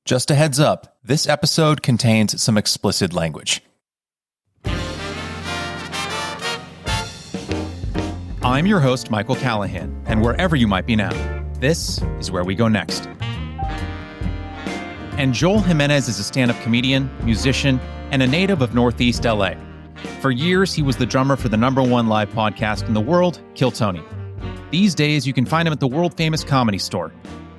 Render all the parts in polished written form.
Just a heads up, this episode contains some explicit language. I'm your host, Michael Callahan, and wherever you might be now, this is where we go next. And Joel Jimenez is a stand-up comedian, musician, and a native of Northeast LA. For years, he was the drummer for the #1 live podcast in the world, Kill Tony. These days, you can find him at the world-famous Comedy Store.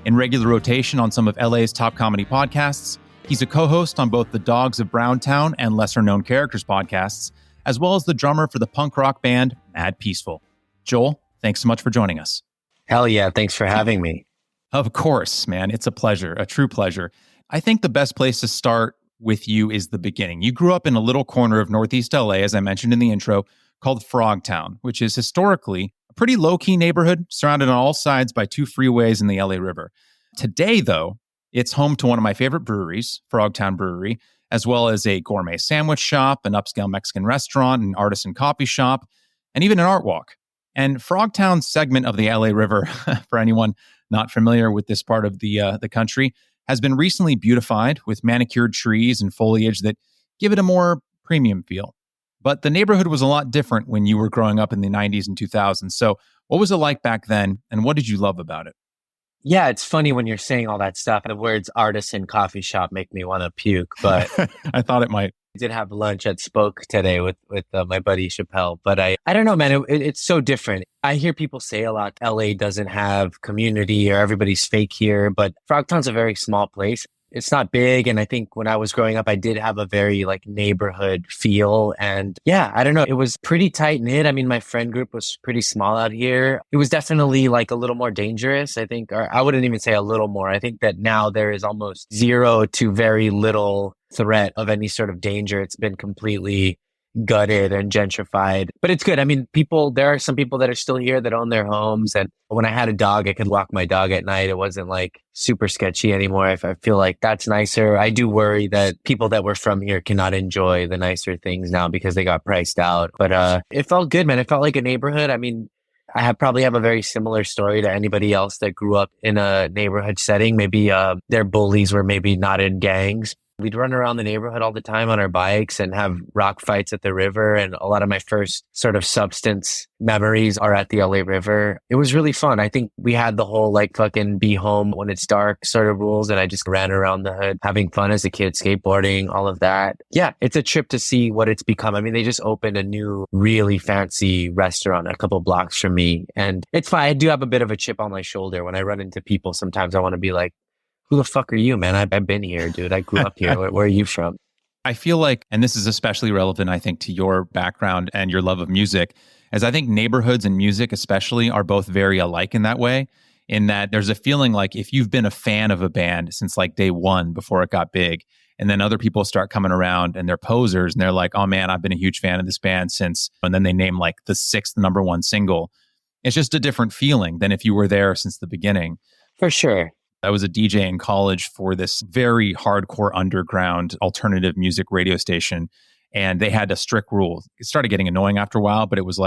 In regular rotation on some of LA's top comedy podcasts, he's a co-host on both the Dogs of Browntown and Lesser Known Characters podcasts, as well as the drummer for the punk rock band Mad Peaceful. Joel, thanks so much for joining us. Hell yeah, thanks for having me. Of course, man. It's a pleasure, a true pleasure. I think the best place to start with you is the beginning. You grew up in a little corner of Northeast LA, as I mentioned in the intro, called Frogtown, which is historically a pretty low-key neighborhood surrounded on all sides by 2 freeways in the LA River. Today, though, it's home to one of my favorite breweries, Frogtown Brewery, as well as a gourmet sandwich shop, an upscale Mexican restaurant, an artisan coffee shop, and even an art walk. And Frogtown's segment of the LA River, for anyone not familiar with this part of the country, has been recently beautified with manicured trees and foliage that give it a more premium feel. But the neighborhood was a lot different when you were growing up in the 90s and 2000s. So what was it like back then, and what did you love about it? Yeah, it's funny when you're saying all that stuff. The words artisan coffee shop make me want to puke, but I thought it might. I did have lunch at Spoke today with my buddy Chappelle, but I don't know, man. It's so different. I hear people say a lot, LA doesn't have community or everybody's fake here, but Frogtown's a very small place. It's not big. And I think when I was growing up, I did have a very neighborhood feel. And yeah, I don't know. It was pretty tight knit. I mean, my friend group was pretty small out here. It was definitely a little more dangerous, I think, or I wouldn't even say a little more. I think that now there is almost zero to very little threat of any sort of danger. It's been completely gutted and gentrified, but it's good. I mean, there are some people that are still here that own their homes. And when I had a dog, I could walk my dog at night. It wasn't super sketchy anymore. I feel like that's nicer. I do worry that people that were from here cannot enjoy the nicer things now because they got priced out. But it felt good, man. It felt like a neighborhood. I mean, probably have a very similar story to anybody else that grew up in a neighborhood setting. Maybe their bullies were maybe not in gangs. We'd run around the neighborhood all the time on our bikes and have rock fights at the river. And a lot of my first sort of substance memories are at the LA River. It was really fun. I think we had the whole fucking be home when it's dark sort of rules. And I just ran around the hood having fun as a kid, skateboarding, all of that. Yeah, it's a trip to see what it's become. I mean, they just opened a new really fancy restaurant a couple blocks from me. And it's fine. I do have a bit of a chip on my shoulder. When I run into people, sometimes I want to be like, who the fuck are you, man? I've been here, dude. I grew up here. Where are you from? I feel like, and this is especially relevant, I think, to your background and your love of music, as I think neighborhoods and music especially are both very alike in that way, in that there's a feeling like if you've been a fan of a band since day one before it got big, and then other people start coming around and they're posers and they're like, oh man, I've been a huge fan of this band since, and then they name the 6th #1 single. It's just a different feeling than if you were there since the beginning. For sure. I was a DJ in college for this very hardcore underground alternative music radio station, and they had a strict rule. It started getting annoying after a while, but it was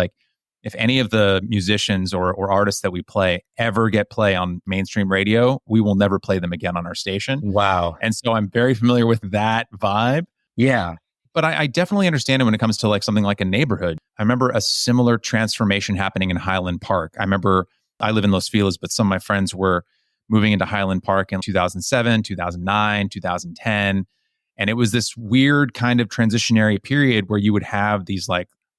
if any of the musicians or artists that we play ever get play on mainstream radio, we will never play them again on our station. Wow. And so I'm very familiar with that vibe. Yeah. But I definitely understand it when it comes to something like a neighborhood. I remember a similar transformation happening in Highland Park. I remember I live in Los Feliz, but some of my friends were moving into Highland Park in 2007, 2009, 2010. And it was this weird kind of transitionary period where you would have these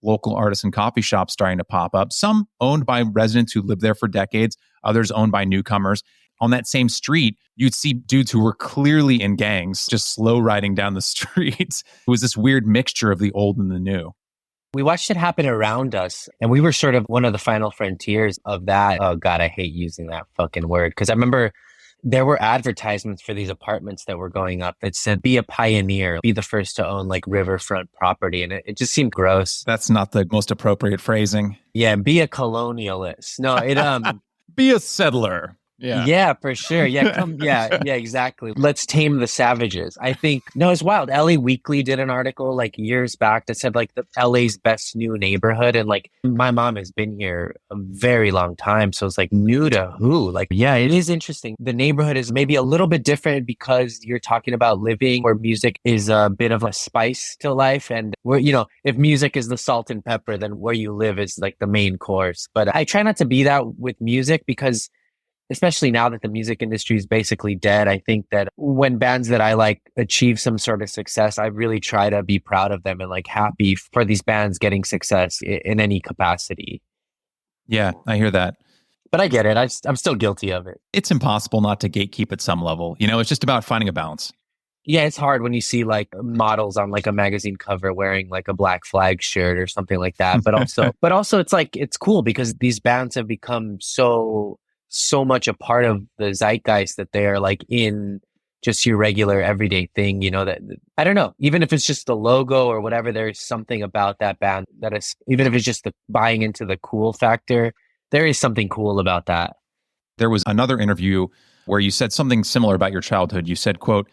local artisan coffee shops starting to pop up, some owned by residents who lived there for decades, others owned by newcomers. On that same street, you'd see dudes who were clearly in gangs just slow riding down the streets. It was this weird mixture of the old and the new. We watched it happen around us, and we were sort of one of the final frontiers of that. Oh God, I hate using that fucking word. Because I remember there were advertisements for these apartments that were going up that said, be a pioneer, be the first to own riverfront property. And it just seemed gross. That's not the most appropriate phrasing. Yeah, be a colonialist. No, it be a settler. Yeah. Yeah, for sure. Yeah, yeah, exactly. Let's tame the savages. I think, no, it's wild. LA Weekly did an article like years back that said like the LA's best new neighborhood. And like my mom has been here a very long time. So it's like new to who? Like, yeah, it is interesting. The neighborhood is maybe a little bit different because you're talking about living where music is a bit of a spice to life. And where, if music is the salt and pepper, then where you live is like the main course. But I try not to be that with music because especially now that the music industry is basically dead, I think that when bands that I like achieve some sort of success, I really try to be proud of them and like happy for these bands getting success in any capacity. Yeah, I hear that. But I get it. I'm still guilty of it. It's impossible not to gatekeep at some level. It's just about finding a balance. Yeah, it's hard when you see like models on like a magazine cover wearing like a Black Flag shirt or something like that. But also it's like, it's cool because these bands have become so much a part of the zeitgeist that they are like in just your regular everyday thing, that I don't know, even if it's just the logo or whatever, there's something about that band that is, even if it's just the buying into the cool factor, there is something cool about that. There was another interview where you said something similar about your childhood. You said, quote,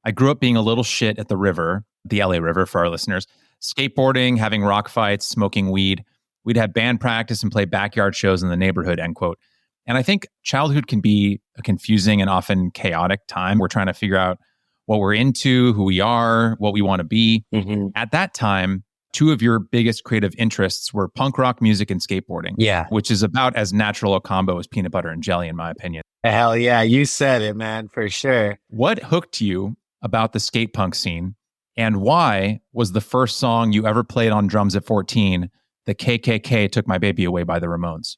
I grew up being a little shit at the river, the LA River for our listeners, skateboarding, having rock fights, smoking weed. We'd have band practice and play backyard shows in the neighborhood, end quote. And I think childhood can be a confusing and often chaotic time. We're trying to figure out what we're into, who we are, what we want to be. Mm-hmm. At that time, two of your biggest creative interests were punk rock music and skateboarding. Yeah. Which is about as natural a combo as peanut butter and jelly, in my opinion. Hell yeah. You said it, man, for sure. What hooked you about the skate punk scene? And why was the first song you ever played on drums at 14, the KKK Took My Baby Away by the Ramones?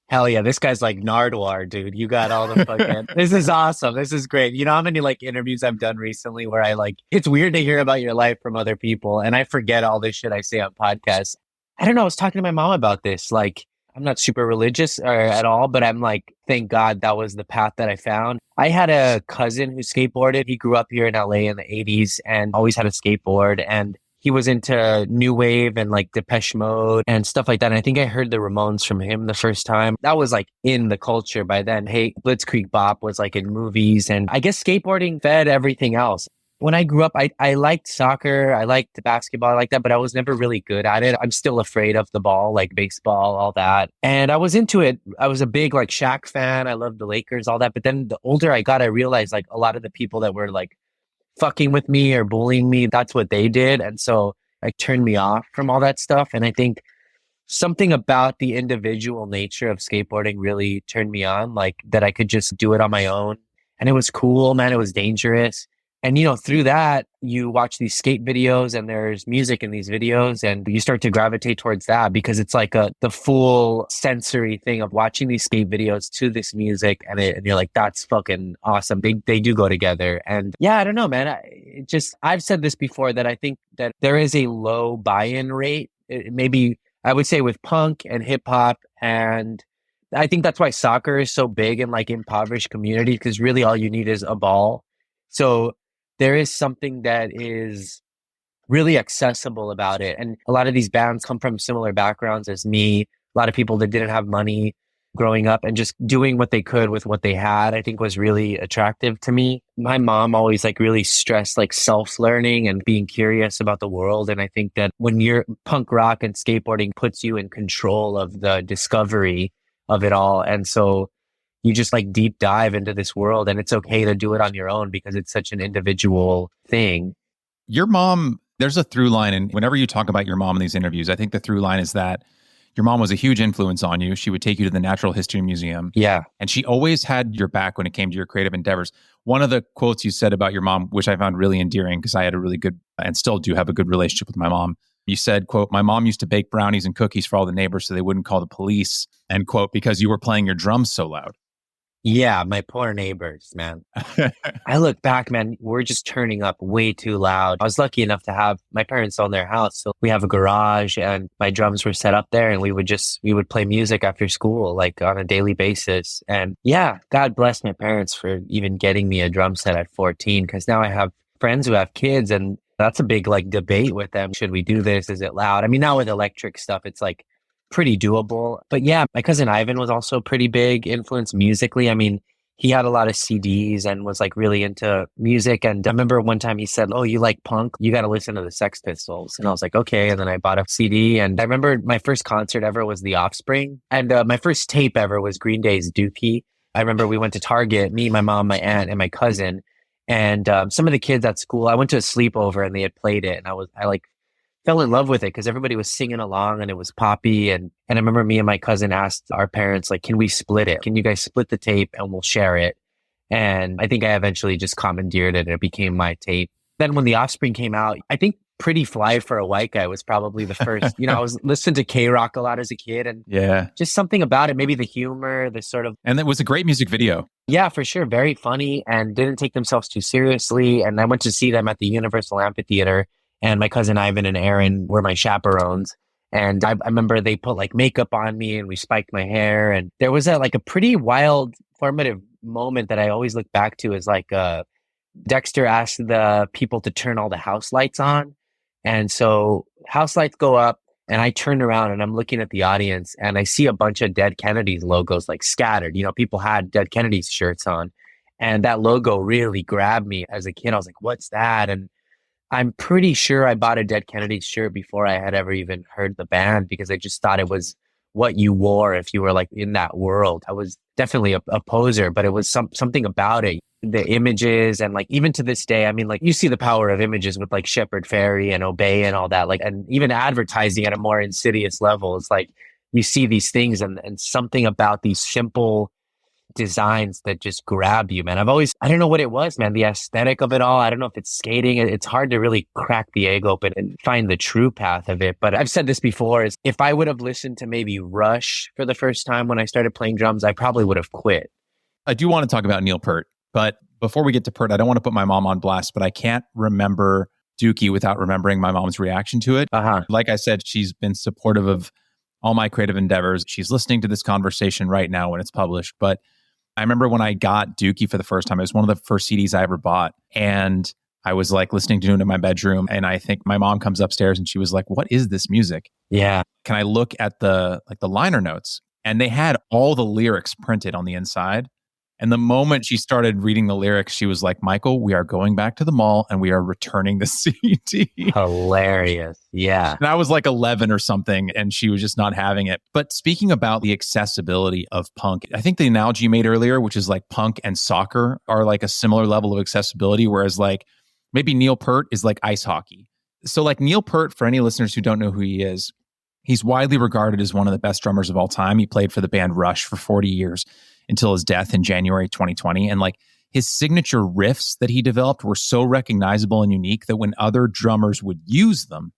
Hell yeah, this guy's like Nardwar, dude. You got all the fucking... This is awesome. This is great. You know how many like interviews I've done recently where I like... It's weird to hear about your life from other people, and I forget all this shit I say on podcasts. I don't know, I was talking to my mom about this. Like, I'm not super religious at all, but I'm like, thank God that was the path that I found. I had a cousin who skateboarded. He grew up here in LA in the 80s and always had a skateboard, and he was into new wave and like Depeche Mode and stuff like that. And I think I heard the Ramones from him the first time. That was like in the culture by then. Hey, Blitzkrieg Bop was like in movies, and I guess skateboarding fed everything else. When I grew up, I liked soccer, I liked basketball, I liked that, but I was never really good at it. I'm still afraid of the ball, like baseball, all that. And I was into it. I was a big like Shaq fan. I loved the Lakers, all that. But then the older I got, I realized like a lot of the people that were like fucking with me or bullying me, that's what they did. And so it turned me off from all that stuff. And I think something about the individual nature of skateboarding really turned me on, like that I could just do it on my own. And it was cool, man. It was dangerous. And, through that, you watch these skate videos and there's music in these videos and you start to gravitate towards that because it's like the full sensory thing of watching these skate videos to this music. And you're like, that's fucking awesome. They do go together. And yeah, I don't know, man. I've said this before that I think that there is a low buy-in rate. Maybe I would say with punk and hip hop. And I think that's why soccer is so big in like impoverished communities, because really all you need is a ball. So there is something that is really accessible about it. And a lot of these bands come from similar backgrounds as me. A lot of people that didn't have money growing up and just doing what they could with what they had, I think was really attractive to me. My mom always like really stressed like self-learning and being curious about the world. And I think that when you're punk rock and skateboarding puts you in control of the discovery of it all. And so you just like deep dive into this world, and it's okay to do it on your own because it's such an individual thing. Your mom, there's a through line, and whenever you talk about your mom in these interviews, I think the through line is that your mom was a huge influence on you. She would take you to the Natural History Museum. Yeah. And she always had your back when it came to your creative endeavors. One of the quotes you said about your mom, which I found really endearing because I had a really good, and still do have a good relationship with my mom. You said, quote, my mom used to bake brownies and cookies for all the neighbors so they wouldn't call the police, end quote, because you were playing your drums so loud. Yeah, my poor neighbors, man. I look back, man, we're just turning up way too loud. I was lucky enough to have my parents own their house. So we have a garage and my drums were set up there, and we would play music after school, like on a daily basis. And yeah, God bless my parents for even getting me a drum set at 14, because now I have friends who have kids, and that's a big like debate with them. Should we do this? Is it loud? I mean, now with electric stuff, it's like pretty doable. But yeah, my cousin Ivan was also pretty big influence musically. I mean, he had a lot of CDs and was like really into music. And I remember one time he said, "Oh, you like punk? You got to listen to the Sex Pistols." And I was like, "Okay." And then I bought a CD. And I remember my first concert ever was The Offspring. And my first tape ever was Green Day's Dookie. I remember we went to Target, me, my mom, my aunt, and my cousin. And some of the kids at school, I went to a sleepover and they had played it. And I like fell in love with it because everybody was singing along and it was poppy. And I remember me and my cousin asked our parents, like, can we split it? Can you guys split the tape and we'll share it? And I think I eventually just commandeered it and it became my tape. Then when The Offspring came out, I think Pretty Fly for a White Guy was probably the first. I was listening to K-Rock a lot as a kid and Yeah. just something about it, maybe the humor, the sort of. And it was a great music video. Yeah, for sure. Very funny and didn't take themselves too seriously. And I went to see them at the Universal Amphitheater and my cousin Ivan and Aaron were my chaperones. And I remember they put like makeup on me and we spiked my hair. And there was a pretty wild formative moment that I always look back to is like Dexter asked the people to turn all the house lights on. And so house lights go up and I turn around and I'm looking at the audience and I see a bunch of Dead Kennedys logos like scattered. People had Dead Kennedys shirts on and that logo really grabbed me as a kid. I was like, what's that? And I'm pretty sure I bought a Dead Kennedys shirt before I had ever even heard the band because I just thought it was what you wore if you were like in that world. I was definitely a poser, but it was something about it. The images and like even to this day, I mean, like you see the power of images with like Shepard Fairey and Obey and all that, like, and even advertising at a more insidious level. It's like you see these things and something about these simple designs that just grab you, man. I don't know what it was, man, the aesthetic of it all. I don't know if it's skating. It's hard to really crack the egg open and find the true path of it. But I've said this before is if I would have listened to maybe Rush for the first time when I started playing drums, I probably would have quit. I do want to talk about Neil Peart. But before we get to Peart, I don't want to put my mom on blast, but I can't remember Dookie without remembering my mom's reaction to it. Like I said, she's been supportive of all my creative endeavors. She's listening to this conversation right now when it's published. But I remember when I got Dookie for the first time, it was one of the first CDs I ever bought. And I was like listening to it in my bedroom. And I think my mom comes upstairs and she was like, what is this music? Yeah. Can I look at the liner notes? And they had all the lyrics printed on the inside. And the moment she started reading the lyrics, she was like, Michael, we are going back to the mall and we are returning the CD. Hilarious. Yeah. And I was like 11 or something and she was just not having it. But speaking about the accessibility of punk, I think the analogy you made earlier, which is like punk and soccer are like a similar level of accessibility, whereas like maybe Neil Peart is like ice hockey. So like Neil Peart, for any listeners who don't know who he is, he's widely regarded as one of the best drummers of all time. He played for the band Rush for 40 years. Until his death in January 2020. And like his signature riffs that he developed were so recognizable and unique that when other drummers would use them,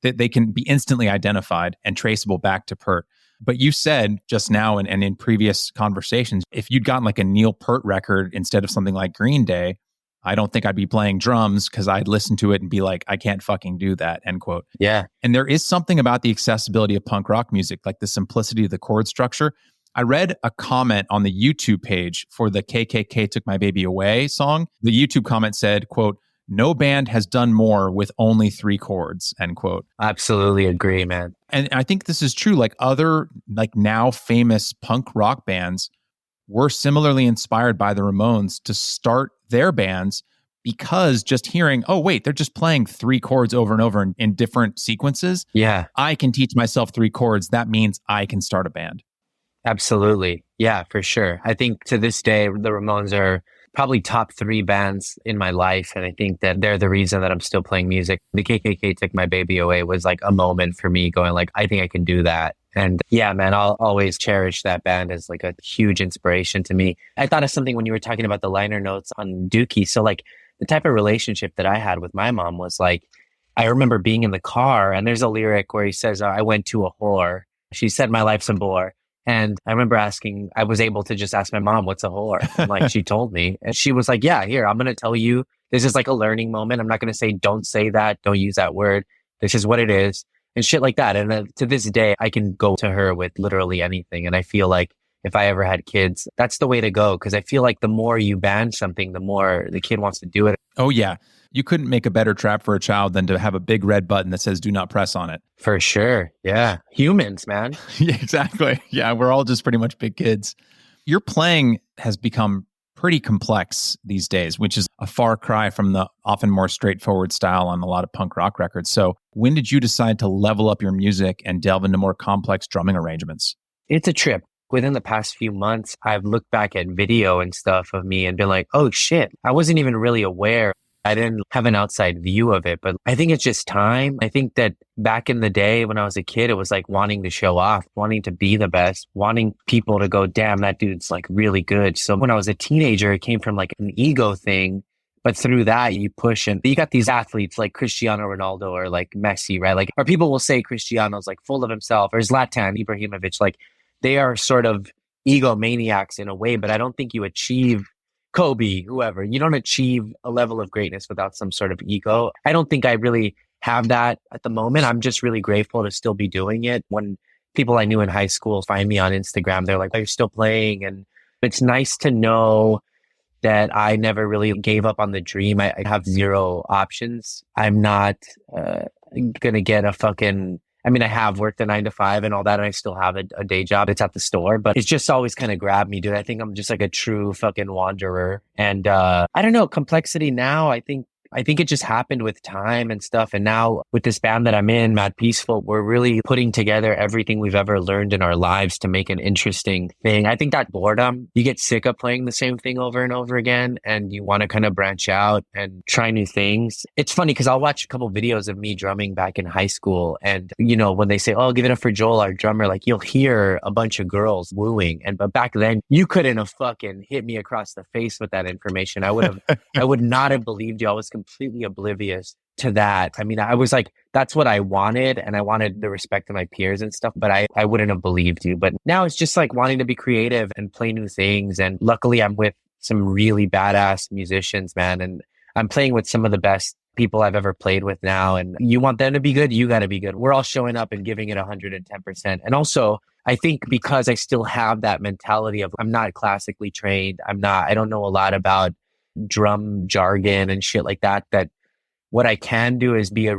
that they can be instantly identified and traceable back to Peart. But you said just now and in previous conversations, if you'd gotten like a Neil Peart record instead of something like Green Day, I don't think I'd be playing drums because I'd listen to it and be like, I can't fucking do that, end quote. Yeah. And there is something about the accessibility of punk rock music, like the simplicity of the chord structure. I read a comment on the YouTube page for the KKK Took My Baby Away song. The YouTube comment said, quote, no band has done more with only 3 chords, end quote. Absolutely agree, man. And I think this is true. Like other like now famous punk rock bands were similarly inspired by the Ramones to start their bands because just hearing, oh, wait, they're just playing 3 chords over and over in different sequences. Yeah. I can teach myself 3 chords. That means I can start a band. Absolutely. Yeah, for sure. I think to this day, the Ramones are probably top 3 bands in my life. And I think that they're the reason that I'm still playing music. The KKK Took My Baby Away was like a moment for me going like, I think I can do that. And yeah, man, I'll always cherish that band as like a huge inspiration to me. I thought of something when you were talking about the liner notes on Dookie. So like the type of relationship that I had with my mom was like, I remember being in the car and there's a lyric where he says, I went to a whore. She said, my life's a bore. And I remember I was able to just ask my mom, what's a whore? And like, she told me, and she was like, yeah, here, I'm going to tell you, this is like a learning moment. I'm not going to say, don't say that. Don't use that word. This is what it is and shit like that. And to this day, I can go to her with literally anything. And I feel like if I ever had kids, that's the way to go. Cause I feel like the more you ban something, the more the kid wants to do it. Oh yeah. You couldn't make a better trap for a child than to have a big red button that says, do not press on it. For sure. Yeah. Humans, man. Yeah, exactly. Yeah. We're all just pretty much big kids. Your playing has become pretty complex these days, which is a far cry from the often more straightforward style on a lot of punk rock records. So when did you decide to level up your music and delve into more complex drumming arrangements? It's a trip. Within the past few months, I've looked back at video and stuff of me and been like, oh shit, I wasn't even really aware. I didn't have an outside view of it, but I think it's just time. I think that back in the day when I was a kid, it was like wanting to show off, wanting to be the best, wanting people to go, damn, that dude's like really good. So when I was a teenager, it came from like an ego thing. But through that, you push and you got these athletes like Cristiano Ronaldo or like Messi, right? Like, or people will say Cristiano's like full of himself, or Zlatan Ibrahimovic, like they are sort of egomaniacs in a way, but I don't think you achieve Kobe, whoever, you don't achieve a level of greatness without some sort of ego. I don't think I really have that at the moment. I'm just really grateful to still be doing it. When people I knew in high school find me on Instagram, they're like, oh, you're still playing. And it's nice to know that I never really gave up on the dream. I have zero options. I'm not going to get a fucking, I mean, I have worked a 9 to 5 and all that, and I still have a day job. It's at the store, but it's just always kind of grabbed me, dude. I think I'm just like a true fucking wanderer. And I don't know, complexity now, I think it just happened with time and stuff. And now with this band that I'm in, Mad Peaceful, we're really putting together everything we've ever learned in our lives to make an interesting thing. I think that boredom, you get sick of playing the same thing over and over again, and you want to kind of branch out and try new things. It's funny because I'll watch a couple videos of me drumming back in high school. And, you know, when they say, oh, give it up for Joel, our drummer, like you'll hear a bunch of girls wooing. But back then you couldn't have fucking hit me across the face with that information. I would not have believed you. I was completely oblivious to that. I mean, I was like, that's what I wanted, and I wanted the respect of my peers and stuff, but I wouldn't have believed you. But now it's just like wanting to be creative and play new things. And luckily I'm with some really badass musicians, man. And I'm playing with some of the best people I've ever played with now. And you want them to be good, you got to be good. We're all showing up and giving it 110%. And also, I think because I still have that mentality of I'm not classically trained, I don't know a lot about drum jargon and shit like that, that what I can do is be a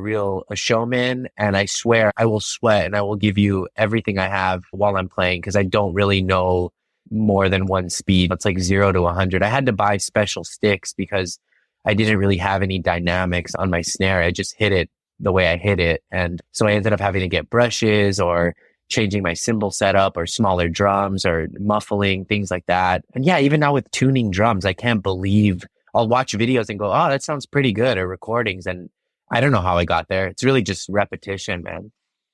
showman. And I swear I will sweat and I will give you everything I have while I'm playing, because I don't really know more than one speed. It's like 0 to 100. I had to buy special sticks because I didn't really have any dynamics on my snare. I just hit it the way I hit it. And so I ended up having to get brushes or changing my cymbal setup or smaller drums or muffling, things like that. And yeah, even now with tuning drums, I can't believe I'll watch videos and go, oh, that sounds pretty good, or recordings. And I don't know how I got there. It's really just repetition, man.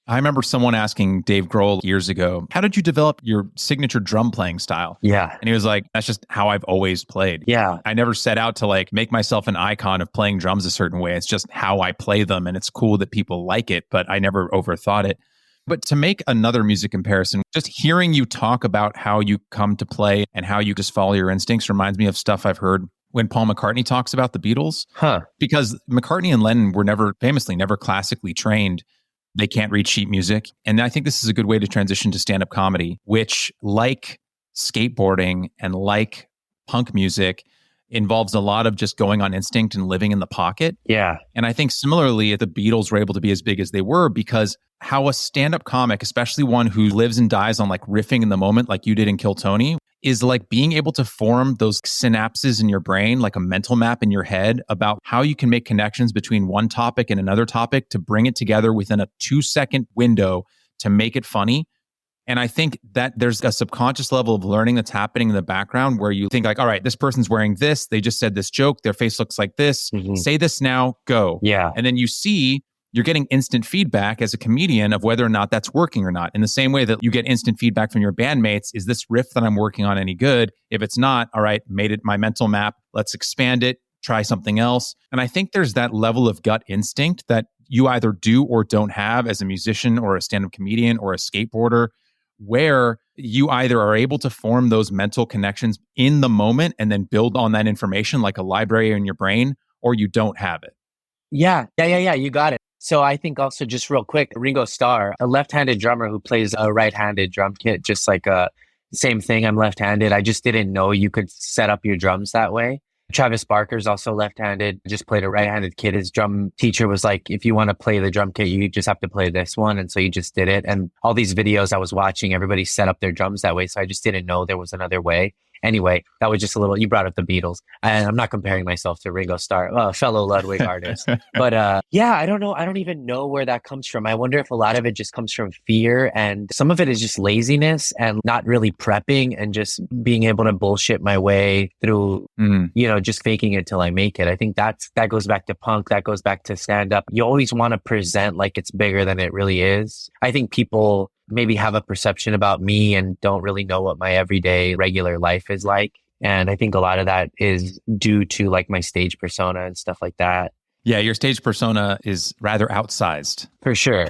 I remember someone asking Dave Grohl years ago, how did you develop your signature drum playing style? Yeah. And he was like, that's just how I've always played. Yeah. I never set out to like make myself an icon of playing drums a certain way. It's just how I play them. And it's cool that people like it, but I never overthought it. But to make another music comparison, just hearing you talk about how you come to play and how you just follow your instincts reminds me of stuff I've heard when Paul McCartney talks about the Beatles. Because McCartney and Lennon were never classically trained. They can't read sheet music. And I think this is a good way to transition to stand-up comedy, which, like skateboarding and like punk music, involves a lot of just going on instinct and living in the pocket. Yeah. And I think similarly, the Beatles were able to be as big as they were because how a stand-up comic, especially one who lives and dies on like riffing in the moment, like you did in Kill Tony, is like being able to form those synapses in your brain, like a mental map in your head about how you can make connections between one topic and another topic to bring it together within a 2-second window to make it funny. And I think that there's a subconscious level of learning that's happening in the background where you think like, all right, this person's wearing this. They just said this joke. Their face looks like this. Mm-hmm. Say this now, go. Yeah. And then you're getting instant feedback as a comedian of whether or not that's working or not. In the same way that you get instant feedback from your bandmates, is this riff that I'm working on any good? If it's not, all right, made it my mental map. Let's expand it, try something else. And I think there's that level of gut instinct that you either do or don't have as a musician or a stand-up comedian or a skateboarder, where you either are able to form those mental connections in the moment and then build on that information like a library in your brain, or you don't have it. Yeah. You got it. So I think also just real quick, Ringo Starr, a left-handed drummer who plays a right-handed drum kit, just like same thing. I'm left-handed. I just didn't know you could set up your drums that way. Travis Barker's also left-handed, just played a right-handed kit. His drum teacher was like, if you want to play the drum kit, you just have to play this one. And so he just did it. And all these videos I was watching, everybody set up their drums that way. So I just didn't know there was another way. Anyway, that was just a little, you brought up the Beatles, and I'm not comparing myself to Ringo Starr, fellow Ludwig artist. But yeah, I don't know. I don't even know where that comes from. I wonder if a lot of it just comes from fear, and some of it is just laziness and not really prepping and just being able to bullshit my way through, just faking it till I make it. I think that goes back to punk. That goes back to stand up. You always want to present like it's bigger than it really is. I think people maybe have a perception about me and don't really know what my everyday regular life is like. And I think a lot of that is due to like my stage persona and stuff like that. Yeah, your stage persona is rather outsized. For sure.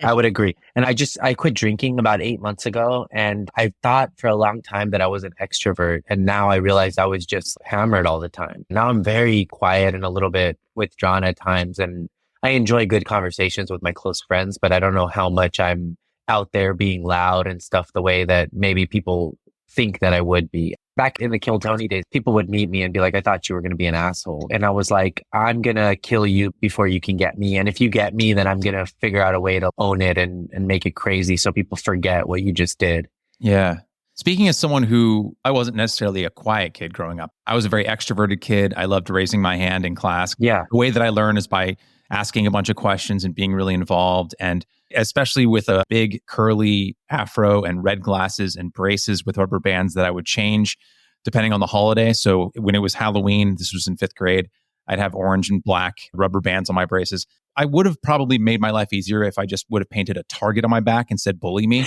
I would agree. And I quit drinking about 8 months ago. And I thought for a long time that I was an extrovert. And now I realized I was just hammered all the time. Now I'm very quiet and a little bit withdrawn at times. And I enjoy good conversations with my close friends, but I don't know how much I'm out there being loud and stuff the way that maybe people think that I would be. Back in the Kill Tony days, people would meet me and be like, I thought you were going to be an asshole. And I was like, I'm going to kill you before you can get me. And if you get me, then I'm going to figure out a way to own it and make it crazy so people forget what you just did. Yeah. Speaking as someone who, I wasn't necessarily a quiet kid growing up. I was a very extroverted kid. I loved raising my hand in class. Yeah. The way that I learn is by asking a bunch of questions and being really involved. And especially with a big curly afro and red glasses and braces with rubber bands that I would change depending on the holiday. So when it was Halloween, this was in 5th grade, I'd have orange and black rubber bands on my braces. I would have probably made my life easier if I just would have painted a target on my back and said, bully me.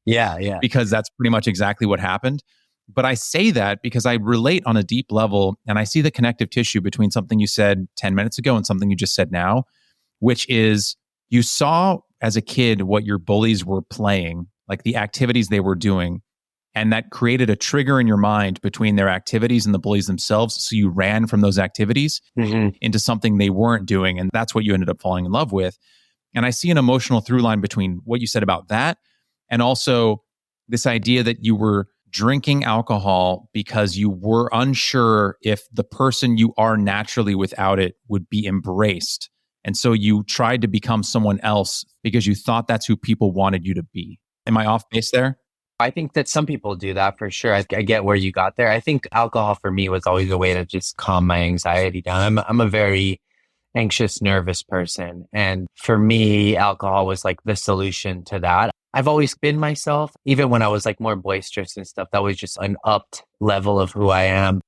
Yeah. Because that's pretty much exactly what happened. But I say that because I relate on a deep level and I see the connective tissue between something you said 10 minutes ago and something you just said now, which is you saw as a kid what your bullies were playing, like the activities they were doing. And that created a trigger in your mind between their activities and the bullies themselves. So you ran from those activities into something they weren't doing. And that's what you ended up falling in love with. And I see an emotional through line between what you said about that and also this idea that you were drinking alcohol because you were unsure if the person you are naturally without it would be embraced. And so you tried to become someone else because you thought that's who people wanted you to be. Am I off base there? I think that some people do that for sure. I get where you got there. I think alcohol for me was always a way to just calm my anxiety down. I'm a very anxious, nervous person. And for me, alcohol was like the solution to that. I've always been myself, even when I was like more boisterous and stuff. That was just an upped level of who I am.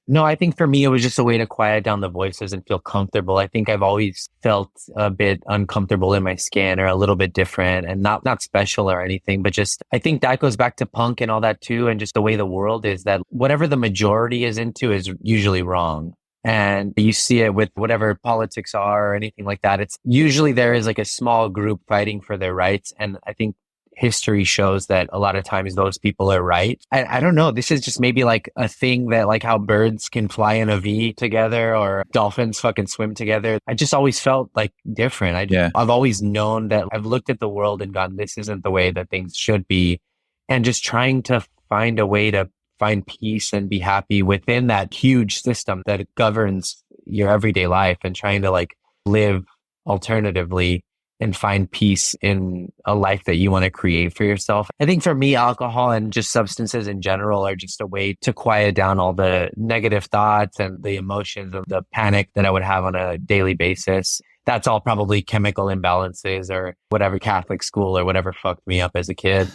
No, I think for me, it was just a way to quiet down the voices and feel comfortable. I think I've always felt a bit uncomfortable in my skin or a little bit different and not special or anything, but just, I think that goes back to punk and all that too. And just the way the world is that whatever the majority is into is usually wrong. And you see it with whatever politics are or anything like that. It's usually there is like a small group fighting for their rights. And I think history shows that a lot of times those people are right. I don't know. This is just maybe like a thing that like how birds can fly in a V together or dolphins fucking swim together. I just always felt like different. I've always known that I've looked at the world and gone, this isn't the way that things should be. And just trying to find a way to find peace and be happy within that huge system that governs your everyday life and trying to like live alternatively and find peace in a life that you want to create for yourself. I think for me, alcohol and just substances in general are just a way to quiet down all the negative thoughts and the emotions of the panic that I would have on a daily basis. That's all probably chemical imbalances or whatever Catholic school or whatever fucked me up as a kid.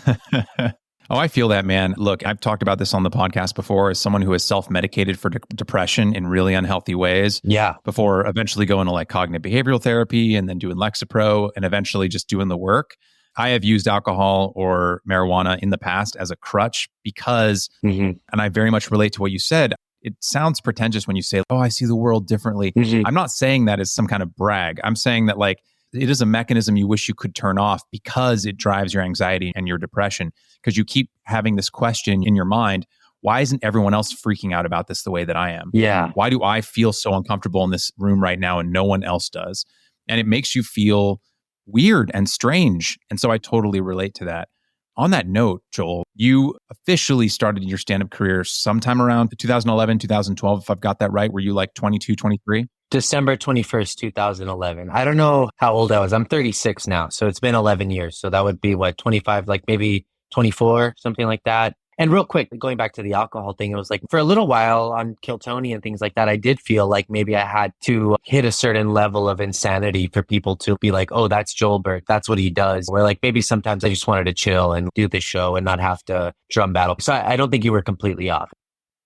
Oh, I feel that, man. Look, I've talked about this on the podcast before as someone who has self-medicated for depression in really unhealthy ways. Yeah. Before eventually going to like cognitive behavioral therapy and then doing Lexapro and eventually just doing the work. I have used alcohol or marijuana in the past as a crutch because, and I very much relate to what you said, it sounds pretentious when you say, oh, I see the world differently. I'm not saying that as some kind of brag. I'm saying that like, it is a mechanism you wish you could turn off because it drives your anxiety and your depression. Because you keep having this question in your mind, why isn't everyone else freaking out about this the way that I am? Yeah. Why do I feel so uncomfortable in this room right now and no one else does? And it makes you feel weird and strange. And so I totally relate to that. On that note, Joel, you officially started your stand-up career sometime around 2011, 2012, if I've got that right. Were you like 22, 23? December 21st, 2011. I don't know how old I was. I'm 36 now. So it's been 11 years. So that would be what, 25, like maybe 24, something like that. And real quick, going back to the alcohol thing, it was like for a little while on Kill Tony and things like that, I did feel like maybe I had to hit a certain level of insanity for people to be like, oh, that's Joel Burke. That's what he does. Where like maybe sometimes I just wanted to chill and do the show and not have to drum battle. So I don't think you were completely off.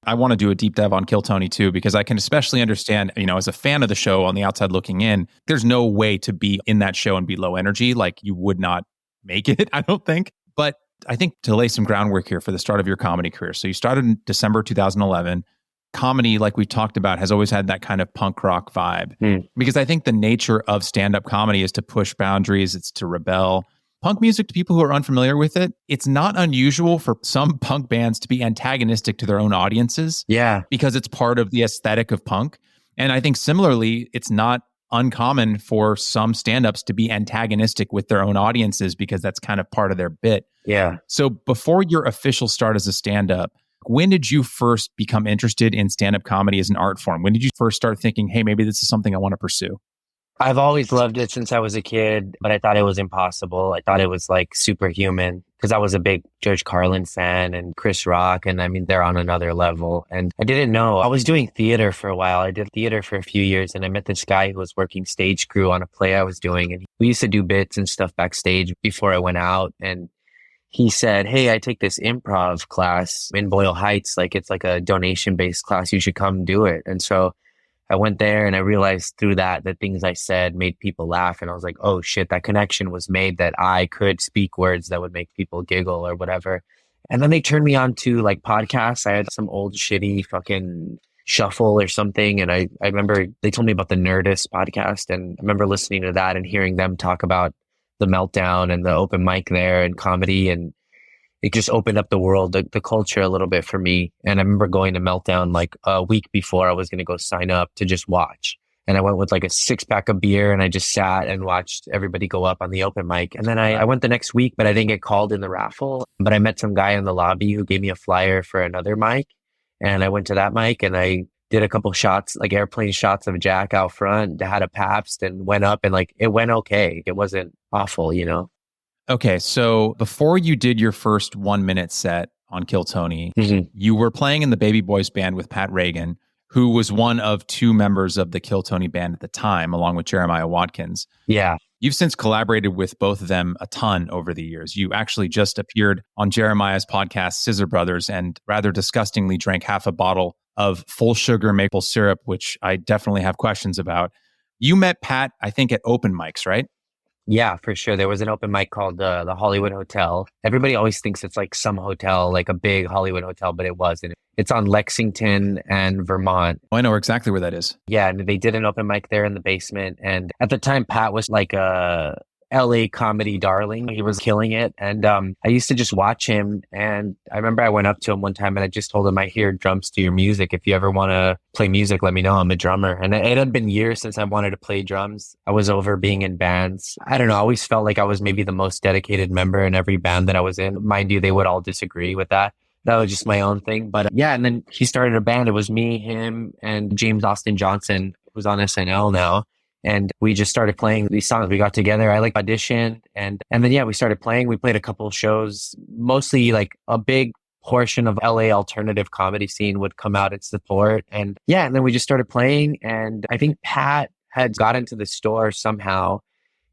I want to do a deep dive on Kill Tony too, because I can especially understand, as a fan of the show on the outside looking in, there's no way to be in that show and be low energy. Like you would not make it, I don't think. But I think to lay some groundwork here for the start of your comedy career. So you started in December 2011. Comedy, like we talked about, has always had that kind of punk rock vibe. Because I think the nature of stand-up comedy is to push boundaries, it's to rebel. Punk music, to people who are unfamiliar with it, it's not unusual for some punk bands to be antagonistic to their own audiences. Yeah. Because it's part of the aesthetic of punk. And I think similarly, it's not uncommon for some stand-ups to be antagonistic with their own audiences because that's kind of part of their bit. Yeah. So before your official start as a stand-up, when did you first become interested in stand-up comedy as an art form? When did you first start thinking, hey, maybe this is something I want to pursue? I've always loved it since I was a kid, but I thought it was impossible. I thought it was like superhuman because I was a big George Carlin fan and Chris Rock. And I mean, they're on another level. And I didn't know. I was doing theater for a while. I did theater for a few years and I met this guy who was working stage crew on a play I was doing. And we used to do bits and stuff backstage before I went out. And he said, hey, I take this improv class in Boyle Heights. Like it's like a donation-based class. You should come do it. And so I went there and I realized through that the things I said made people laugh. And I was like, oh shit, that connection was made that I could speak words that would make people giggle or whatever. And then they turned me on to like podcasts. I had some old shitty fucking Shuffle or something. And I remember they told me about the Nerdist podcast. And I remember listening to that and hearing them talk about the Meltdown and the open mic there and comedy. And it just opened up the world, the culture a little bit for me. And I remember going to Meltdown like a week before I was going to go sign up to just watch. And I went with like a 6-pack of beer and I just sat and watched everybody go up on the open mic. And then I went the next week, but I didn't get called in the raffle. But I met some guy in the lobby who gave me a flyer for another mic. And I went to that mic and I did a couple shots, like airplane shots of Jack out front, had a Pabst and went up and like, it went okay. It wasn't awful, you know? Okay, so before you did your first 1-minute set on Kill Tony, you were playing in the Baby Boys band with Pat Reagan, who was one of 2 members of the Kill Tony band at the time, along with Jeremiah Watkins. Yeah. You've since collaborated with both of them a ton over the years. You actually just appeared on Jeremiah's podcast, Scissor Brothers, and rather disgustingly drank half a bottle of full sugar maple syrup, which I definitely have questions about. You met Pat, I think, at open mics, right? Yeah, for sure. There was an open mic called the Hollywood Hotel. Everybody always thinks it's like some hotel, like a big Hollywood hotel, but it wasn't. It's on Lexington and Vermont. Oh, I know exactly where that is. Yeah, and they did an open mic there in the basement. And at the time, Pat was like a LA comedy darling. He was killing it. And I used to just watch him. And I remember I went up to him one time and I just told him, I hear drums to your music. If you ever want to play music, let me know. I'm a drummer. And it had been years since I wanted to play drums. I was over being in bands. I don't know. I always felt like I was maybe the most dedicated member in every band that I was in. Mind you, they would all disagree with that. That was just my own thing. But yeah, and then he started a band. It was me, him, and James Austin Johnson, who's on SNL now. And we just started playing these songs. We got together. I like auditioned and then, yeah, we started playing. We played a couple of shows, mostly like a big portion of LA alternative comedy scene would come out and support. And yeah, and then we just started playing. And I think Pat had got into the store somehow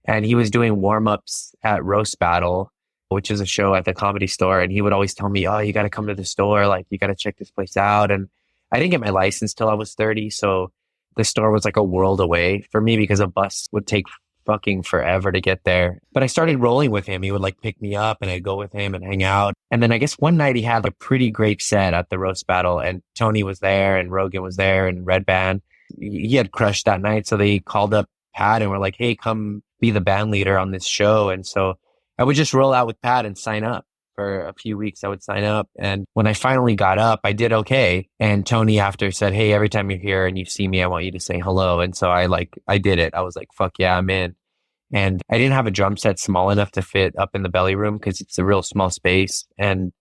and he was doing warm-ups at Roast Battle, which is a show at the Comedy Store. And he would always tell me, oh, you got to come to the store. Like, you got to check this place out. And I didn't get my license till I was 30. So the store was like a world away for me because a bus would take fucking forever to get there. But I started rolling with him. He would like pick me up and I'd go with him and hang out. And then I guess one night he had a pretty great set at the Roast Battle and Tony was there and Rogan was there and Red Band. He had crushed that night. So they called up Pat and were like, hey, come be the band leader on this show. And so I would just roll out with Pat and sign up. For a few weeks, I would sign up. And when I finally got up, I did okay. And Tony after said, hey, every time you're here and you see me, I want you to say hello. And so I did it. I was like, fuck yeah, I'm in. And I didn't have a drum set small enough to fit up in the belly room because it's a real small space. And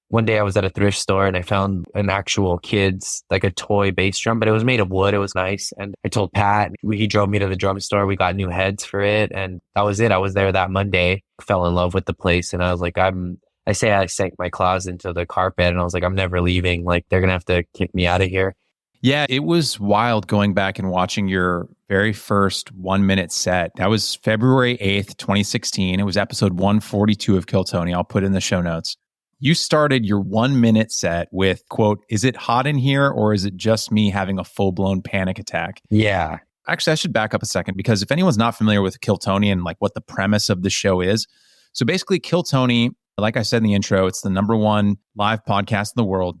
one day I was at a thrift store and I found an actual kid's, like a toy bass drum, but it was made of wood. It was nice. And I told Pat, he drove me to the drum store. We got new heads for it. And that was it. I was there that Monday, fell in love with the place. And I was like, I'm I say I sank my claws into the carpet and I was like, I'm never leaving. Like, they're going to have to kick me out of here. Yeah, it was wild going back and watching your very first 1 minute set. That was February 8th, 2016. It was episode 142 of Kill Tony. I'll put it in the show notes. You started your 1 minute set with, quote, "Is it hot in here or is it just me having a full-blown panic attack?" Yeah. Actually, I should back up a second because if anyone's not familiar with Kill Tony and like what the premise of the show is, so basically Kill Tony, like I said in the intro, it's the number one live podcast in the world.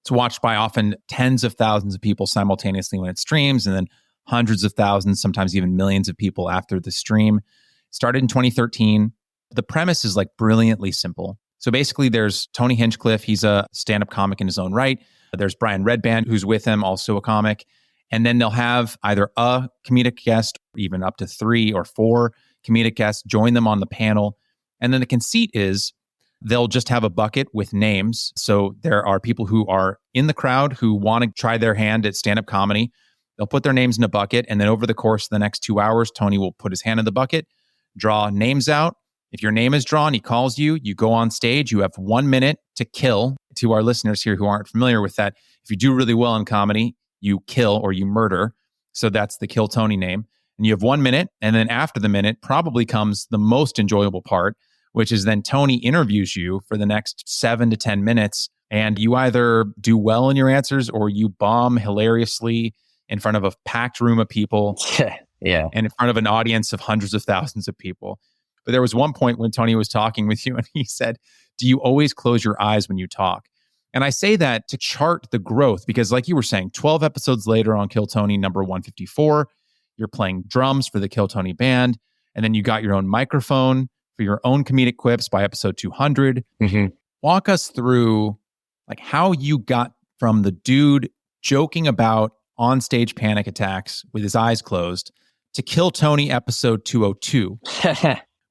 It's watched by often tens of thousands of people simultaneously when it streams, and then hundreds of thousands, sometimes even millions of people after the stream. It started in 2013. The premise is like brilliantly simple. So basically, there's Tony Hinchcliffe. He's a stand-up comic in his own right. There's Brian Redband, who's with him, also a comic. And then they'll have either a comedic guest, or even up to 3 or 4 comedic guests, join them on the panel. And then the conceit is they'll just have a bucket with names. So there are people who are in the crowd who want to try their hand at stand-up comedy. They'll put their names in a bucket. And then over the course of the next 2 hours, Tony will put his hand in the bucket, draw names out. If your name is drawn, he calls you, you go on stage, you have 1 minute to kill. To our listeners here who aren't familiar with that, if you do really well in comedy, you kill or you murder. So that's the Kill Tony name. And you have 1 minute. And then after the minute probably comes the most enjoyable part, which is then Tony interviews you for the next 7 to 10 minutes. And you either do well in your answers or you bomb hilariously in front of a packed room of people. Yeah. And in front of an audience of hundreds of thousands of people. But there was one point when Tony was talking with you and he said, "Do you always close your eyes when you talk?" And I say that to chart the growth because like you were saying, 12 episodes later on Kill Tony number 154, you're playing drums for the Kill Tony band. And then you got your own microphone for your own comedic quips by episode 200. Mm-hmm. Walk us through like how you got from the dude joking about on-stage panic attacks with his eyes closed to Kill Tony episode 202.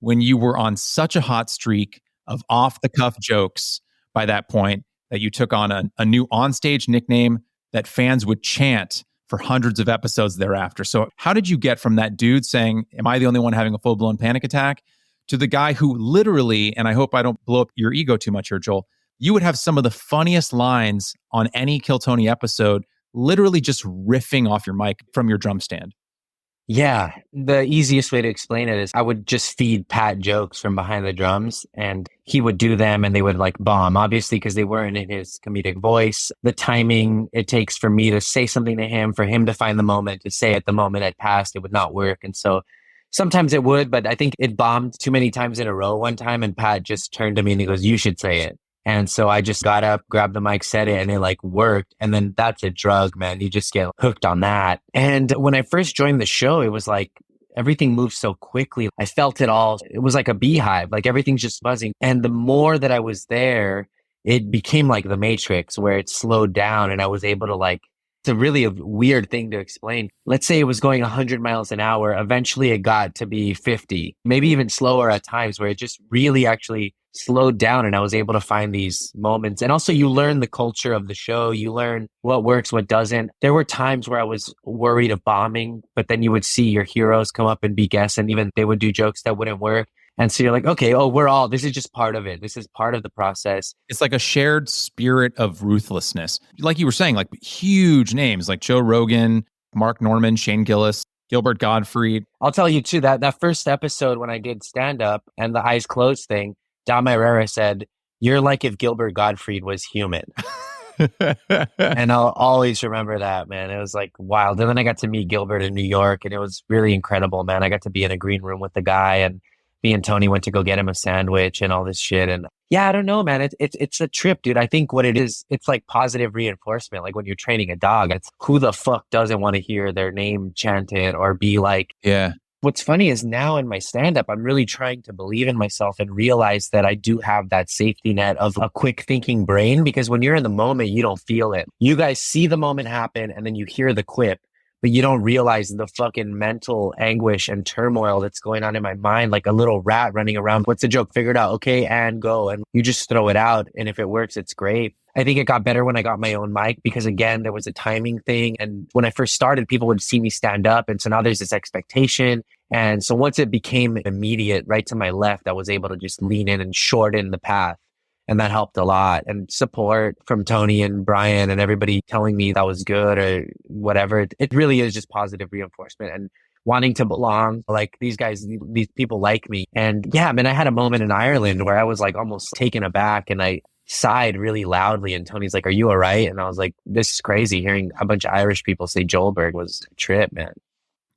When you were on such a hot streak of off-the-cuff jokes by that point that you took on a new onstage nickname that fans would chant for hundreds of episodes thereafter. So how did you get from that dude saying, "Am I the only one having a full-blown panic attack?" to the guy who literally, and I hope I don't blow up your ego too much here, Joel, you would have some of the funniest lines on any Kill Tony episode, literally just riffing off your mic from your drum stand? Yeah, the easiest way to explain it is I would just feed Pat jokes from behind the drums and he would do them and they would like bomb, obviously, because they weren't in his comedic voice. The timing it takes for me to say something to him, for him to find the moment to say it, the moment had passed, it would not work. And so sometimes it would, but I think it bombed too many times in a row one time and Pat just turned to me and he goes, "You should say it." And so I just got up, grabbed the mic, said it, and it like worked. And then that's a drug, man. You just get hooked on that. And when I first joined the show, it was like everything moved so quickly. I felt it all. It was like a beehive, like everything's just buzzing. And the more that I was there, it became like the Matrix where it slowed down and I was able to like, it's a really weird thing to explain. Let's say it was going 100 miles an hour. Eventually it got to be 50, maybe even slower at times where it just really actually slowed down and I was able to find these moments. And also you learn the culture of the show. You learn what works, what doesn't. There were times where I was worried of bombing, but then you would see your heroes come up and be guests and even they would do jokes that wouldn't work. And so you're like, okay, this is just part of it. This is part of the process. It's like a shared spirit of ruthlessness. Like you were saying, like huge names like Joe Rogan, Mark Norman, Shane Gillis, Gilbert Gottfried. I'll tell you too, that first episode when I did stand up and the eyes closed thing, Dom Herrera said, "You're like if Gilbert Gottfried was human." And I'll always remember that, man. It was like wild. And then I got to meet Gilbert in New York and it was really incredible, man. I got to be in a green room with the guy and me and Tony went to go get him a sandwich and all this shit. And yeah, I don't know, man. It's a trip, dude. I think what it is, it's like positive reinforcement. Like when you're training a dog, it's who the fuck doesn't want to hear their name chanted or be like, yeah. What's funny is now in my stand-up, I'm really trying to believe in myself and realize that I do have that safety net of a quick thinking brain, because when you're in the moment, you don't feel it. You guys see the moment happen and then you hear the quip, but you don't realize the fucking mental anguish and turmoil that's going on in my mind, like a little rat running around. What's the joke? Figure it out. Okay, and go. And you just throw it out. And if it works, it's great. I think it got better when I got my own mic because, again, there was a timing thing. And when I first started, people would see me stand up. And so now there's this expectation. And so once it became immediate right to my left, I was able to just lean in and shorten the path. And that helped a lot. And support from Tony and Brian and everybody telling me that was good or whatever. It really is just positive reinforcement and wanting to belong. Like these guys, these people like me. And yeah, I mean, I had a moment in Ireland where I was like almost taken aback and I sighed really loudly. And Tony's like, "Are you all right?" And I was like, "This is crazy." Hearing a bunch of Irish people say Joelberg was a trip, man.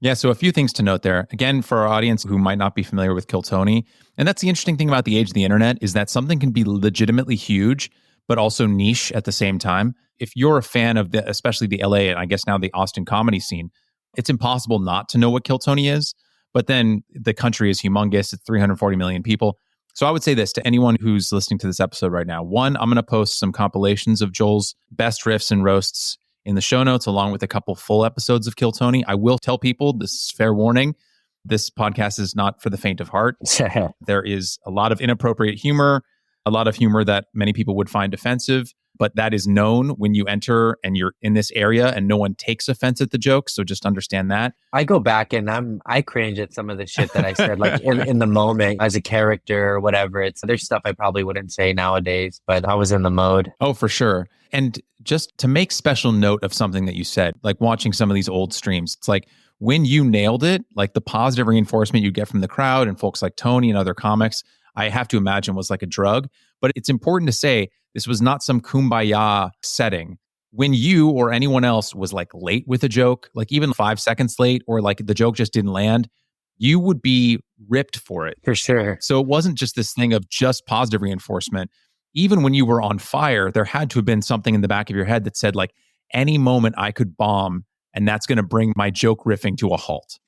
Yeah, so a few things to note there. Again, for our audience who might not be familiar with Kill Tony, and that's the interesting thing about the age of the internet is that something can be legitimately huge, but also niche at the same time. If you're a fan of especially the LA and I guess now the Austin comedy scene, it's impossible not to know what Kill Tony is. But then the country is humongous. It's 340 million people. So I would say this to anyone who's listening to this episode right now. One, I'm going to post some compilations of Joel's best riffs and roasts in the show notes, along with a couple full episodes of Kill Tony. I will tell people, this is fair warning, this podcast is not for the faint of heart. There is a lot of inappropriate humor, a lot of humor that many people would find offensive, but that is known when you enter and you're in this area and no one takes offense at the joke. So just understand that. I go back and I cringe at some of the shit that I said, like in the moment as a character or whatever. There's stuff I probably wouldn't say nowadays, but I was in the mode. Oh, for sure. And just to make special note of something that you said, like watching some of these old streams, it's like when you nailed it, like the positive reinforcement you get from the crowd and folks like Tony and other comics, I have to imagine was like a drug. But it's important to say this was not some kumbaya setting. When you or anyone else was like late with a joke, like even 5 seconds late, or like the joke just didn't land, you would be ripped for it. For sure. So it wasn't just this thing of just positive reinforcement. Even when you were on fire, there had to have been something in the back of your head that said, like, any moment I could bomb, and that's going to bring my joke riffing to a halt.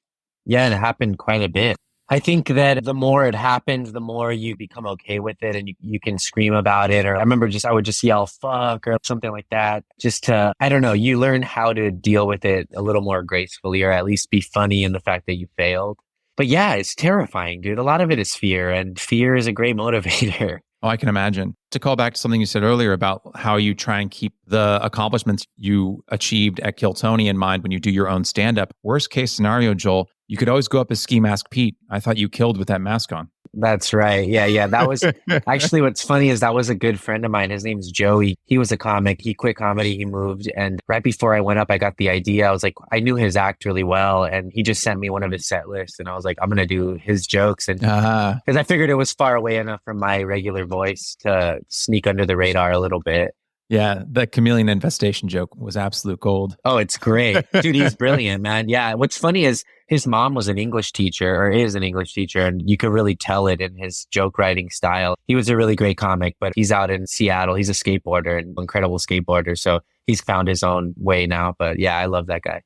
Yeah, and it happened quite a bit. I think that the more it happens, the more you become okay with it and you can scream about it. Or I remember I would just yell fuck or something like that. Just to, I don't know, you learn how to deal with it a little more gracefully or at least be funny in the fact that you failed. But yeah, it's terrifying, dude. A lot of it is fear, and fear is a great motivator. Oh, I can imagine. To call back to something you said earlier about how you try and keep the accomplishments you achieved at Kill Tony in mind when you do your own stand-up. Worst case scenario, Joel, you could always go up as Ski Mask Pete. I thought you killed with that mask on. That's right. Yeah. That was actually what's funny is that was a good friend of mine. His name's Joey. He was a comic. He quit comedy. He moved. And right before I went up, I got the idea. I was like, I knew his act really well. And he just sent me one of his set lists. And I was like, I'm going to do his jokes. And because I figured it was far away enough from my regular voice to sneak under the radar a little bit. Yeah, the chameleon infestation joke was absolute gold. Oh, it's great. Dude, he's brilliant, man. Yeah. What's funny is his mom was an English teacher or is an English teacher, and you could really tell it in his joke writing style. He was a really great comic, but he's out in Seattle. He's a skateboarder, an incredible skateboarder. So he's found his own way now. But yeah, I love that guy.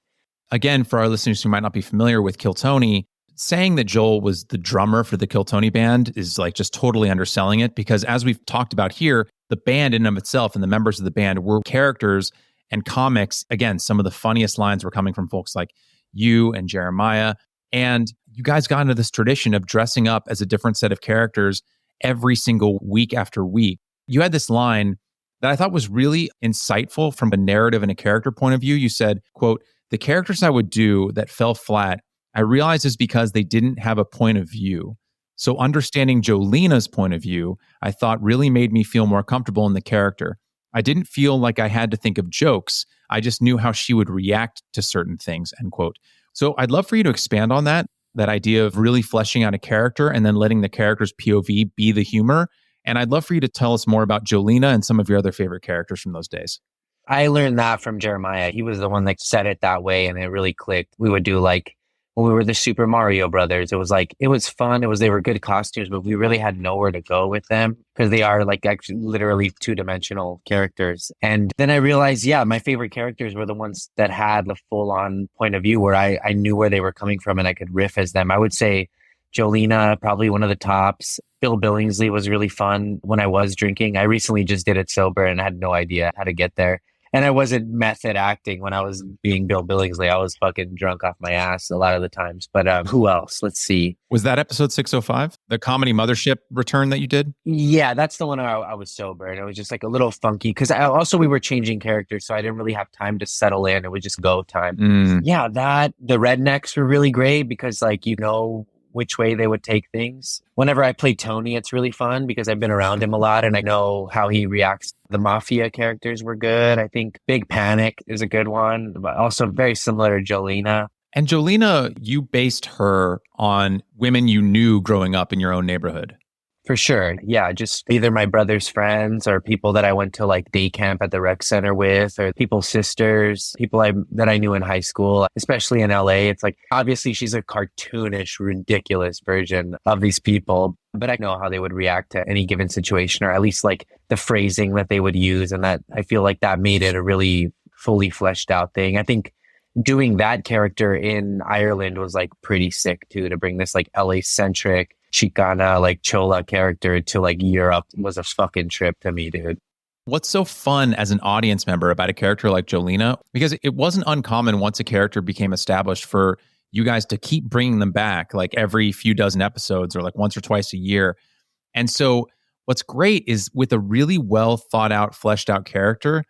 Again, for our listeners who might not be familiar with Kill Tony, saying that Joel was the drummer for the Kill Tony band is like just totally underselling it, because as we've talked about here, the band in and of itself and the members of the band were characters and comics. Again, some of the funniest lines were coming from folks like you and Jeremiah. And you guys got into this tradition of dressing up as a different set of characters every single week after week. You had this line that I thought was really insightful from a narrative and a character point of view. You said, quote, "The characters I would do that fell flat, I realized is because they didn't have a point of view. So understanding Jolina's point of view, I thought really made me feel more comfortable in the character. I didn't feel like I had to think of jokes. I just knew how she would react to certain things," end quote. So I'd love for you to expand on that idea of really fleshing out a character and then letting the character's POV be the humor. And I'd love for you to tell us more about Jolina and some of your other favorite characters from those days. I learned that from Jeremiah. He was the one that said it that way and it really clicked. We would do like, when we were the Super Mario Brothers, it was like, it was fun. They were good costumes, but we really had nowhere to go with them because they are like actually literally 2-dimensional characters. And then I realized, yeah, my favorite characters were the ones that had the full on point of view where I knew where they were coming from and I could riff as them. I would say Jolina, probably one of the tops. Bill Billingsley was really fun when I was drinking. I recently just did it sober and I had no idea how to get there. And I wasn't method acting when I was being Bill Billingsley. I was fucking drunk off my ass a lot of the times. But who else? Let's see. Was that episode 605? The comedy mothership return that you did? Yeah, that's the one I was sober. And it was just like a little funky. Because we were changing characters. So I didn't really have time to settle in. It was just go time. Yeah, the rednecks were really great because like, which way they would take things. Whenever I play Tony, it's really fun because I've been around him a lot and I know how he reacts. The Mafia characters were good. I think Big Panic is a good one, but also very similar to Jolena. And Jolena, you based her on women you knew growing up in your own neighborhood. For sure. Yeah. Just either my brother's friends or people that I went to like day camp at the rec center with, or people's sisters, that I knew in high school, especially in LA. It's like, obviously she's a cartoonish, ridiculous version of these people, but I know how they would react to any given situation, or at least like the phrasing that they would use. And that I feel like that made it a really fully fleshed out thing. I think doing that character in Ireland was like pretty sick too, to bring this like LA centric Chicana, like Chola character to like Europe was a fucking trip to me, dude. What's so fun as an audience member about a character like Jolena? Because it wasn't uncommon once a character became established for you guys to keep bringing them back like every few dozen episodes or like once or twice a year. And so what's great is with a really well thought out, fleshed out character,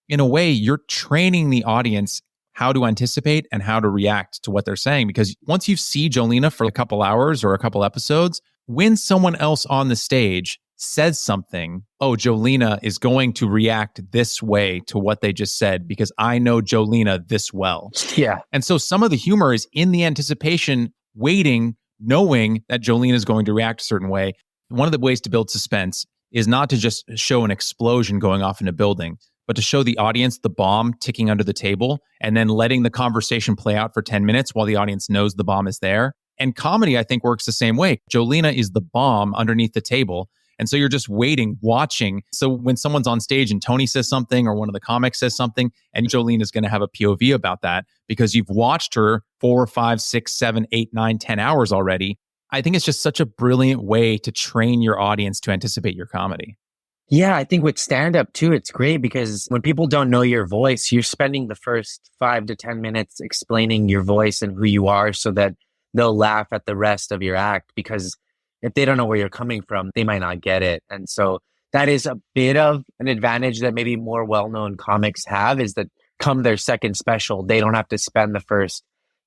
in a way, you're training the audience how to anticipate and how to react to what they're saying. Because once you see Jolena for a couple hours or a couple episodes, when someone else on the stage says something, oh, Jolena is going to react this way to what they just said because I know Jolena this well. Yeah. And so some of the humor is in the anticipation, waiting, knowing that Jolena is going to react a certain way. One of the ways to build suspense is not to just show an explosion going off in a building, but to show the audience the bomb ticking under the table and then letting the conversation play out for 10 minutes while the audience knows the bomb is there. And comedy, I think, works the same way. Jolena is the bomb underneath the table. And so you're just waiting, watching. So when someone's on stage and Tony says something or one of the comics says something, and Jolene is going to have a POV about that because you've watched her 4, 5, 6, 7, 8, 9, 10 hours already. I think it's just such a brilliant way to train your audience to anticipate your comedy. Yeah, I think with stand-up too, it's great because when people don't know your voice, you're spending the first 5 to 10 minutes explaining your voice and who you are so that they'll laugh at the rest of your act, because if they don't know where you're coming from, they might not get it. And so that is a bit of an advantage that maybe more well-known comics have, is that come their second special, they don't have to spend the first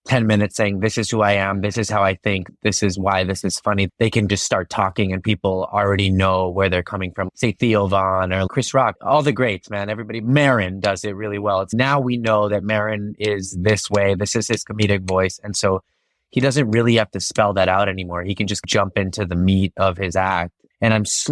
10 minutes saying, this is who I am, this is how I think, this is why this is funny. They can just start talking and people already know where they're coming from. Say Theo Von or Chris Rock, all the greats, man. Everybody, Marin does it really well. It's now we know that Marin is this way. This is his comedic voice. And so he doesn't really have to spell that out anymore. He can just jump into the meat of his act. And it's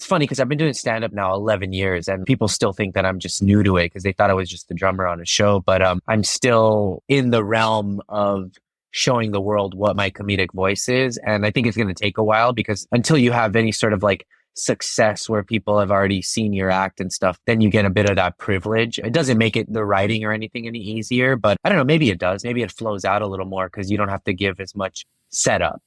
funny because I've been doing stand-up now 11 years and people still think that I'm just new to it because they thought I was just the drummer on a show. But I'm still in the realm of showing the world what my comedic voice is. And I think it's going to take a while because until you have any sort of like success where people have already seen your act and stuff, then you get a bit of that privilege. It doesn't make it the writing or anything any easier, but I don't know, maybe it does. Maybe it flows out a little more because you don't have to give as much setup.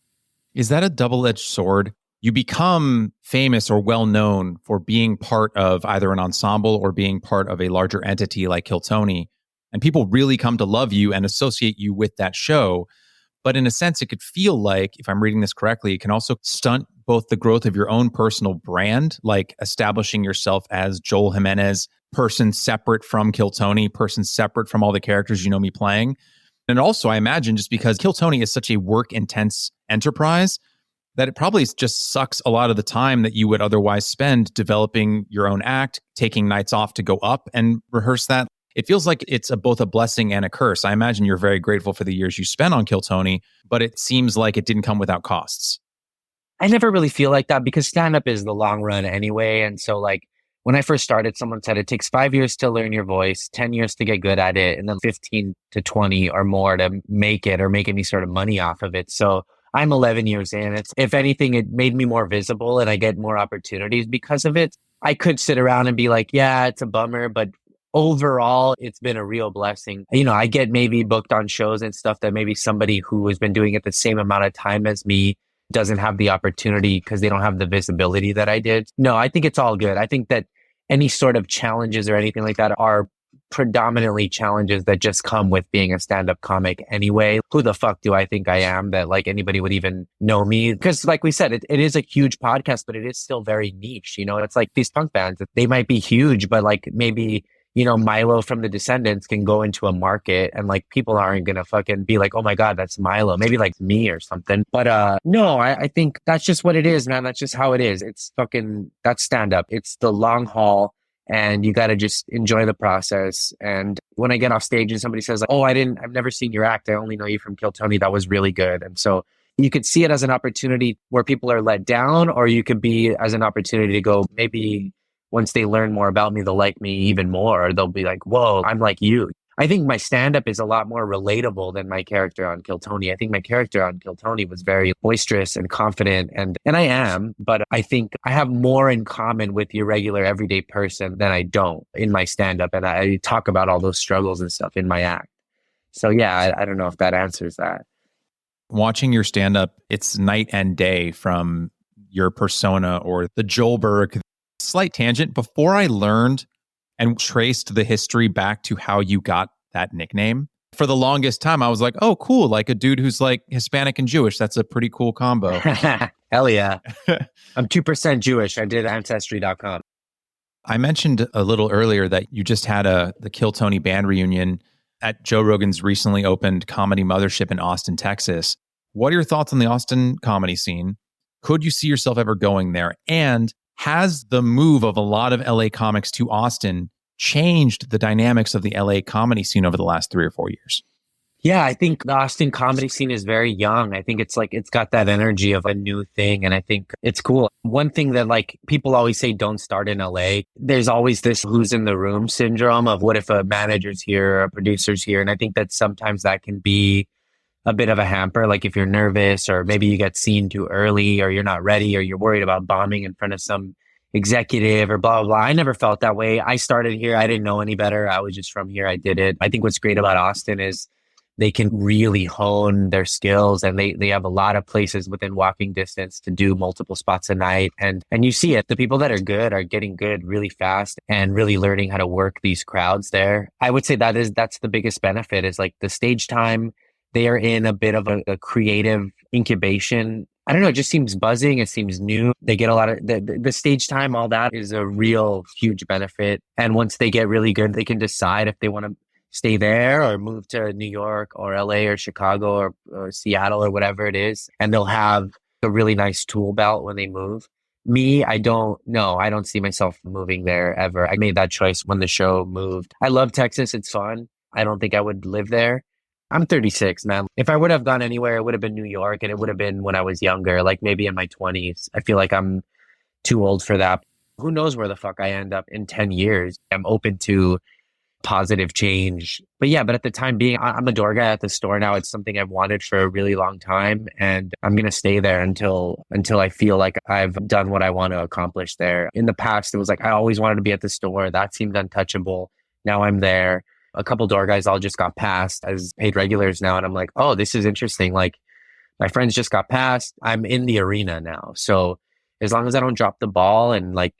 Is that a double-edged sword? You become famous or well-known for being part of either an ensemble or being part of a larger entity like Kill Tony, and people really come to love you and associate you with that show. But in a sense, it could feel like, if I'm reading this correctly, it can also stunt both the growth of your own personal brand, like establishing yourself as Joel Jimenez, person separate from Kill Tony, person separate from all the characters you know me playing. And also, I imagine, just because Kill Tony is such a work-intense enterprise, that it probably just sucks a lot of the time that you would otherwise spend developing your own act, taking nights off to go up and rehearse that. It feels like it's both a blessing and a curse. I imagine you're very grateful for the years you spent on Kill Tony, but it seems like it didn't come without costs. I never really feel like that because stand-up is the long run anyway. And so like when I first started, someone said it takes 5 years to learn your voice, 10 years to get good at it, and then 15 to 20 or more to make it or make any sort of money off of it. So I'm 11 years in. If anything, it made me more visible and I get more opportunities because of it. I could sit around and be like, yeah, it's a bummer, but overall, it's been a real blessing. You know, I get maybe booked on shows and stuff that maybe somebody who has been doing it the same amount of time as me doesn't have the opportunity because they don't have the visibility that I did. No, I think it's all good. I think that any sort of challenges or anything like that are predominantly challenges that just come with being a stand-up comic anyway. Who the fuck do I think I am that like anybody would even know me? Because like we said, it is a huge podcast, but it is still very niche. You know, it's like these punk bands, they might be huge, but like maybe Milo from the Descendants can go into a market and like people aren't gonna fucking be like, oh my God, that's Milo. Maybe like me or something. But no, I think that's just what it is, man. That's just how it is. That's stand up. It's the long haul and you gotta just enjoy the process. And when I get off stage and somebody says like, oh, I've never seen your act. I only know you from Kill Tony. That was really good. And so you could see it as an opportunity where people are let down, or you could be as an opportunity to go, maybe once they learn more about me, they'll like me even more. Or they'll be like, whoa, I'm like you. I think my stand-up is a lot more relatable than my character on Kill Tony. I think my character on Kill Tony was very boisterous and confident, and I am, but I think I have more in common with your regular everyday person than I don't in my stand-up. And I talk about all those struggles and stuff in my act. So yeah, I don't know if that answers that. Watching your stand-up, it's night and day from your persona or the Joelberg. Slight tangent. Before I learned and traced the history back to how you got that nickname, for the longest time, I was like, oh, cool. Like a dude who's like Hispanic and Jewish. That's a pretty cool combo. Hell yeah. I'm 2% Jewish. I did Ancestry.com. I mentioned a little earlier that you just had the Kill Tony band reunion at Joe Rogan's recently opened comedy mothership in Austin, Texas. What are your thoughts on the Austin comedy scene? Could you see yourself ever going there? And has the move of a lot of LA comics to Austin changed the dynamics of the LA comedy scene over the last 3 or 4 years? Yeah, I think the Austin comedy scene is very young. I think it's got that energy of a new thing. And I think it's cool. One thing that like people always say, don't start in LA. There's always this who's in the room syndrome of what if a manager's here or a producer's here. And I think that sometimes that can be a bit of a hamper. Like if you're nervous or maybe you get seen too early or you're not ready or you're worried about bombing in front of some executive or blah, blah, blah. I never felt that way. I started here. I didn't know any better. I was just from here. I did it. I think what's great about Austin is they can really hone their skills and they have a lot of places within walking distance to do multiple spots a night. And you see it. The people that are good are getting good really fast and really learning how to work these crowds there. I would say that's the biggest benefit is like the stage time. They are in a bit of a creative incubation. I don't know. It just seems buzzing. It seems new. They get a lot of the stage time. All that is a real huge benefit. And once they get really good, they can decide if they want to stay there or move to New York or LA or Chicago or Seattle or whatever it is. And they'll have a really nice tool belt when they move. Me, I don't know. I don't see myself moving there ever. I made that choice when the show moved. I love Texas. It's fun. I don't think I would live there. I'm 36, man. If I would have gone anywhere, it would have been New York and it would have been when I was younger, like maybe in my 20s. I feel like I'm too old for that. Who knows where the fuck I end up in 10 years? I'm open to positive change. But at the time being, I'm a door guy at the store now. It's something I've wanted for a really long time. And I'm going to stay there until I feel like I've done what I want to accomplish there. In the past, it was like, I always wanted to be at the store. That seemed untouchable. Now I'm there. A couple door guys all just got passed as paid regulars now. And I'm like, oh, this is interesting. Like my friends just got passed. I'm in the arena now. So as long as I don't drop the ball and like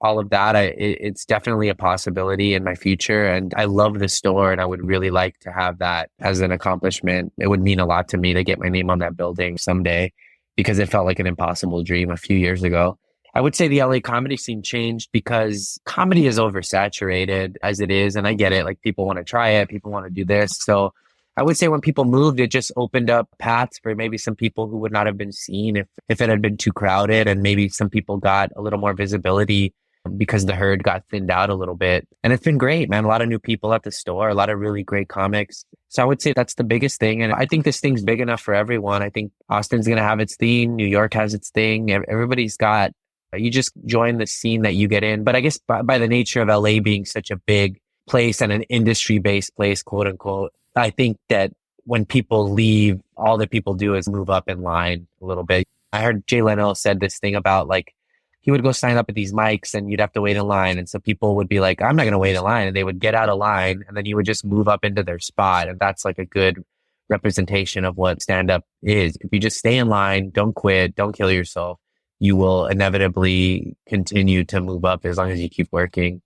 all of that, it's definitely a possibility in my future. And I love the store and I would really like to have that as an accomplishment. It would mean a lot to me to get my name on that building someday because it felt like an impossible dream a few years ago. I would say the LA comedy scene changed because comedy is oversaturated as it is. And I get it. Like people want to try it. People want to do this. So I would say when people moved, it just opened up paths for maybe some people who would not have been seen if it had been too crowded. And maybe some people got a little more visibility because the herd got thinned out a little bit. And it's been great, man. A lot of new people at the store, a lot of really great comics. So I would say that's the biggest thing. And I think this thing's big enough for everyone. I think Austin's going to have its thing. New York has its thing. Everybody's got, you just join the scene that you get in. But I guess by the nature of LA being such a big place and an industry-based place, quote unquote, I think that when people leave, all that people do is move up in line a little bit. I heard Jay Leno said this thing about like, he would go sign up at these mics and you'd have to wait in line. And so people would be like, I'm not going to wait in line. And they would get out of line and then you would just move up into their spot. And that's like a good representation of what stand-up is. If you just stay in line, don't quit, don't kill yourself, you will inevitably continue to move up as long as you keep working.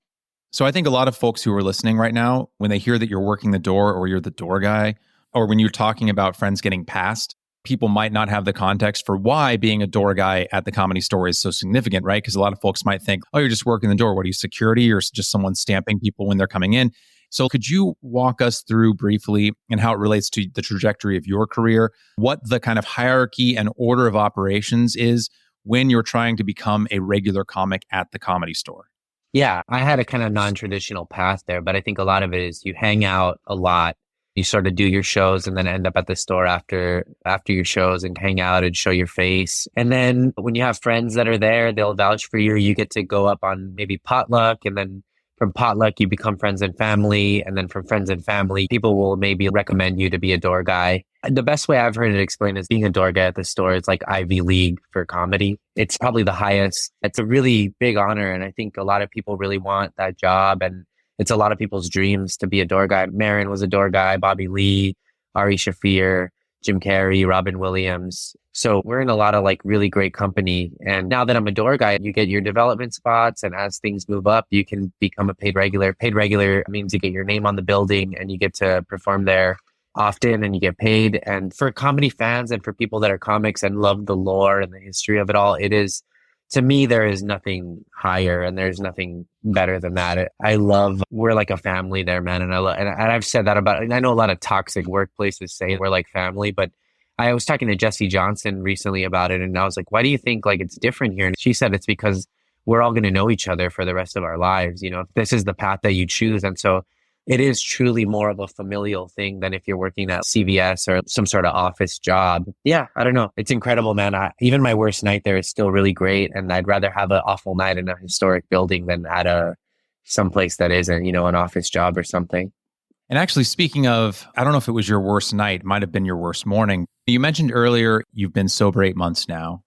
So I think a lot of folks who are listening right now, when they hear that you're working the door or you're the door guy, or when you're talking about friends getting passed, people might not have the context for why being a door guy at the Comedy Store is so significant, right? Because a lot of folks might think, oh, you're just working the door. What are you, security or just someone stamping people when they're coming in? So could you walk us through briefly and how it relates to the trajectory of your career, what the kind of hierarchy and order of operations is when you're trying to become a regular comic at the Comedy Store? Yeah, I had a kind of non-traditional path there, but I think a lot of it is you hang out a lot. You sort of do your shows and then end up at the store after your shows and hang out and show your face. And then when you have friends that are there, they'll vouch for you. You get to go up on maybe potluck, and then from potluck, you become friends and family. And then from friends and family, people will maybe recommend you to be a door guy. The best way I've heard it explained is being a door guy at the store is like Ivy League for comedy. It's probably the highest. It's a really big honor. And I think a lot of people really want that job. And it's a lot of people's dreams to be a door guy. Maron was a door guy, Bobby Lee, Ari Shaffir, Jim Carrey, Robin Williams. So we're in a lot of like really great company. And now that I'm a door guy, you get your development spots. And as things move up, you can become a paid regular. Paid regular means you get your name on the building and you get to perform there often and you get paid. And for comedy fans and for people that are comics and love the lore and the history of it all, it is, to me, there is nothing higher and there's nothing better than that. We're like a family there, man. And I've said that about, and I know a lot of toxic workplaces say we're like family, but I was talking to Jesse Johnson recently about it. And I was like, why do you think like it's different here? And she said, it's because we're all going to know each other for the rest of our lives. You know, this is the path that you choose. And so it is truly more of a familial thing than if you're working at CVS or some sort of office job. Yeah, I don't know. It's incredible, man. Even my worst night there is still really great. And I'd rather have an awful night in a historic building than at someplace that isn't, you know, an office job or something. And actually, speaking of, I don't know if it was your worst night, might have been your worst morning. You mentioned earlier you've been sober 8 months now.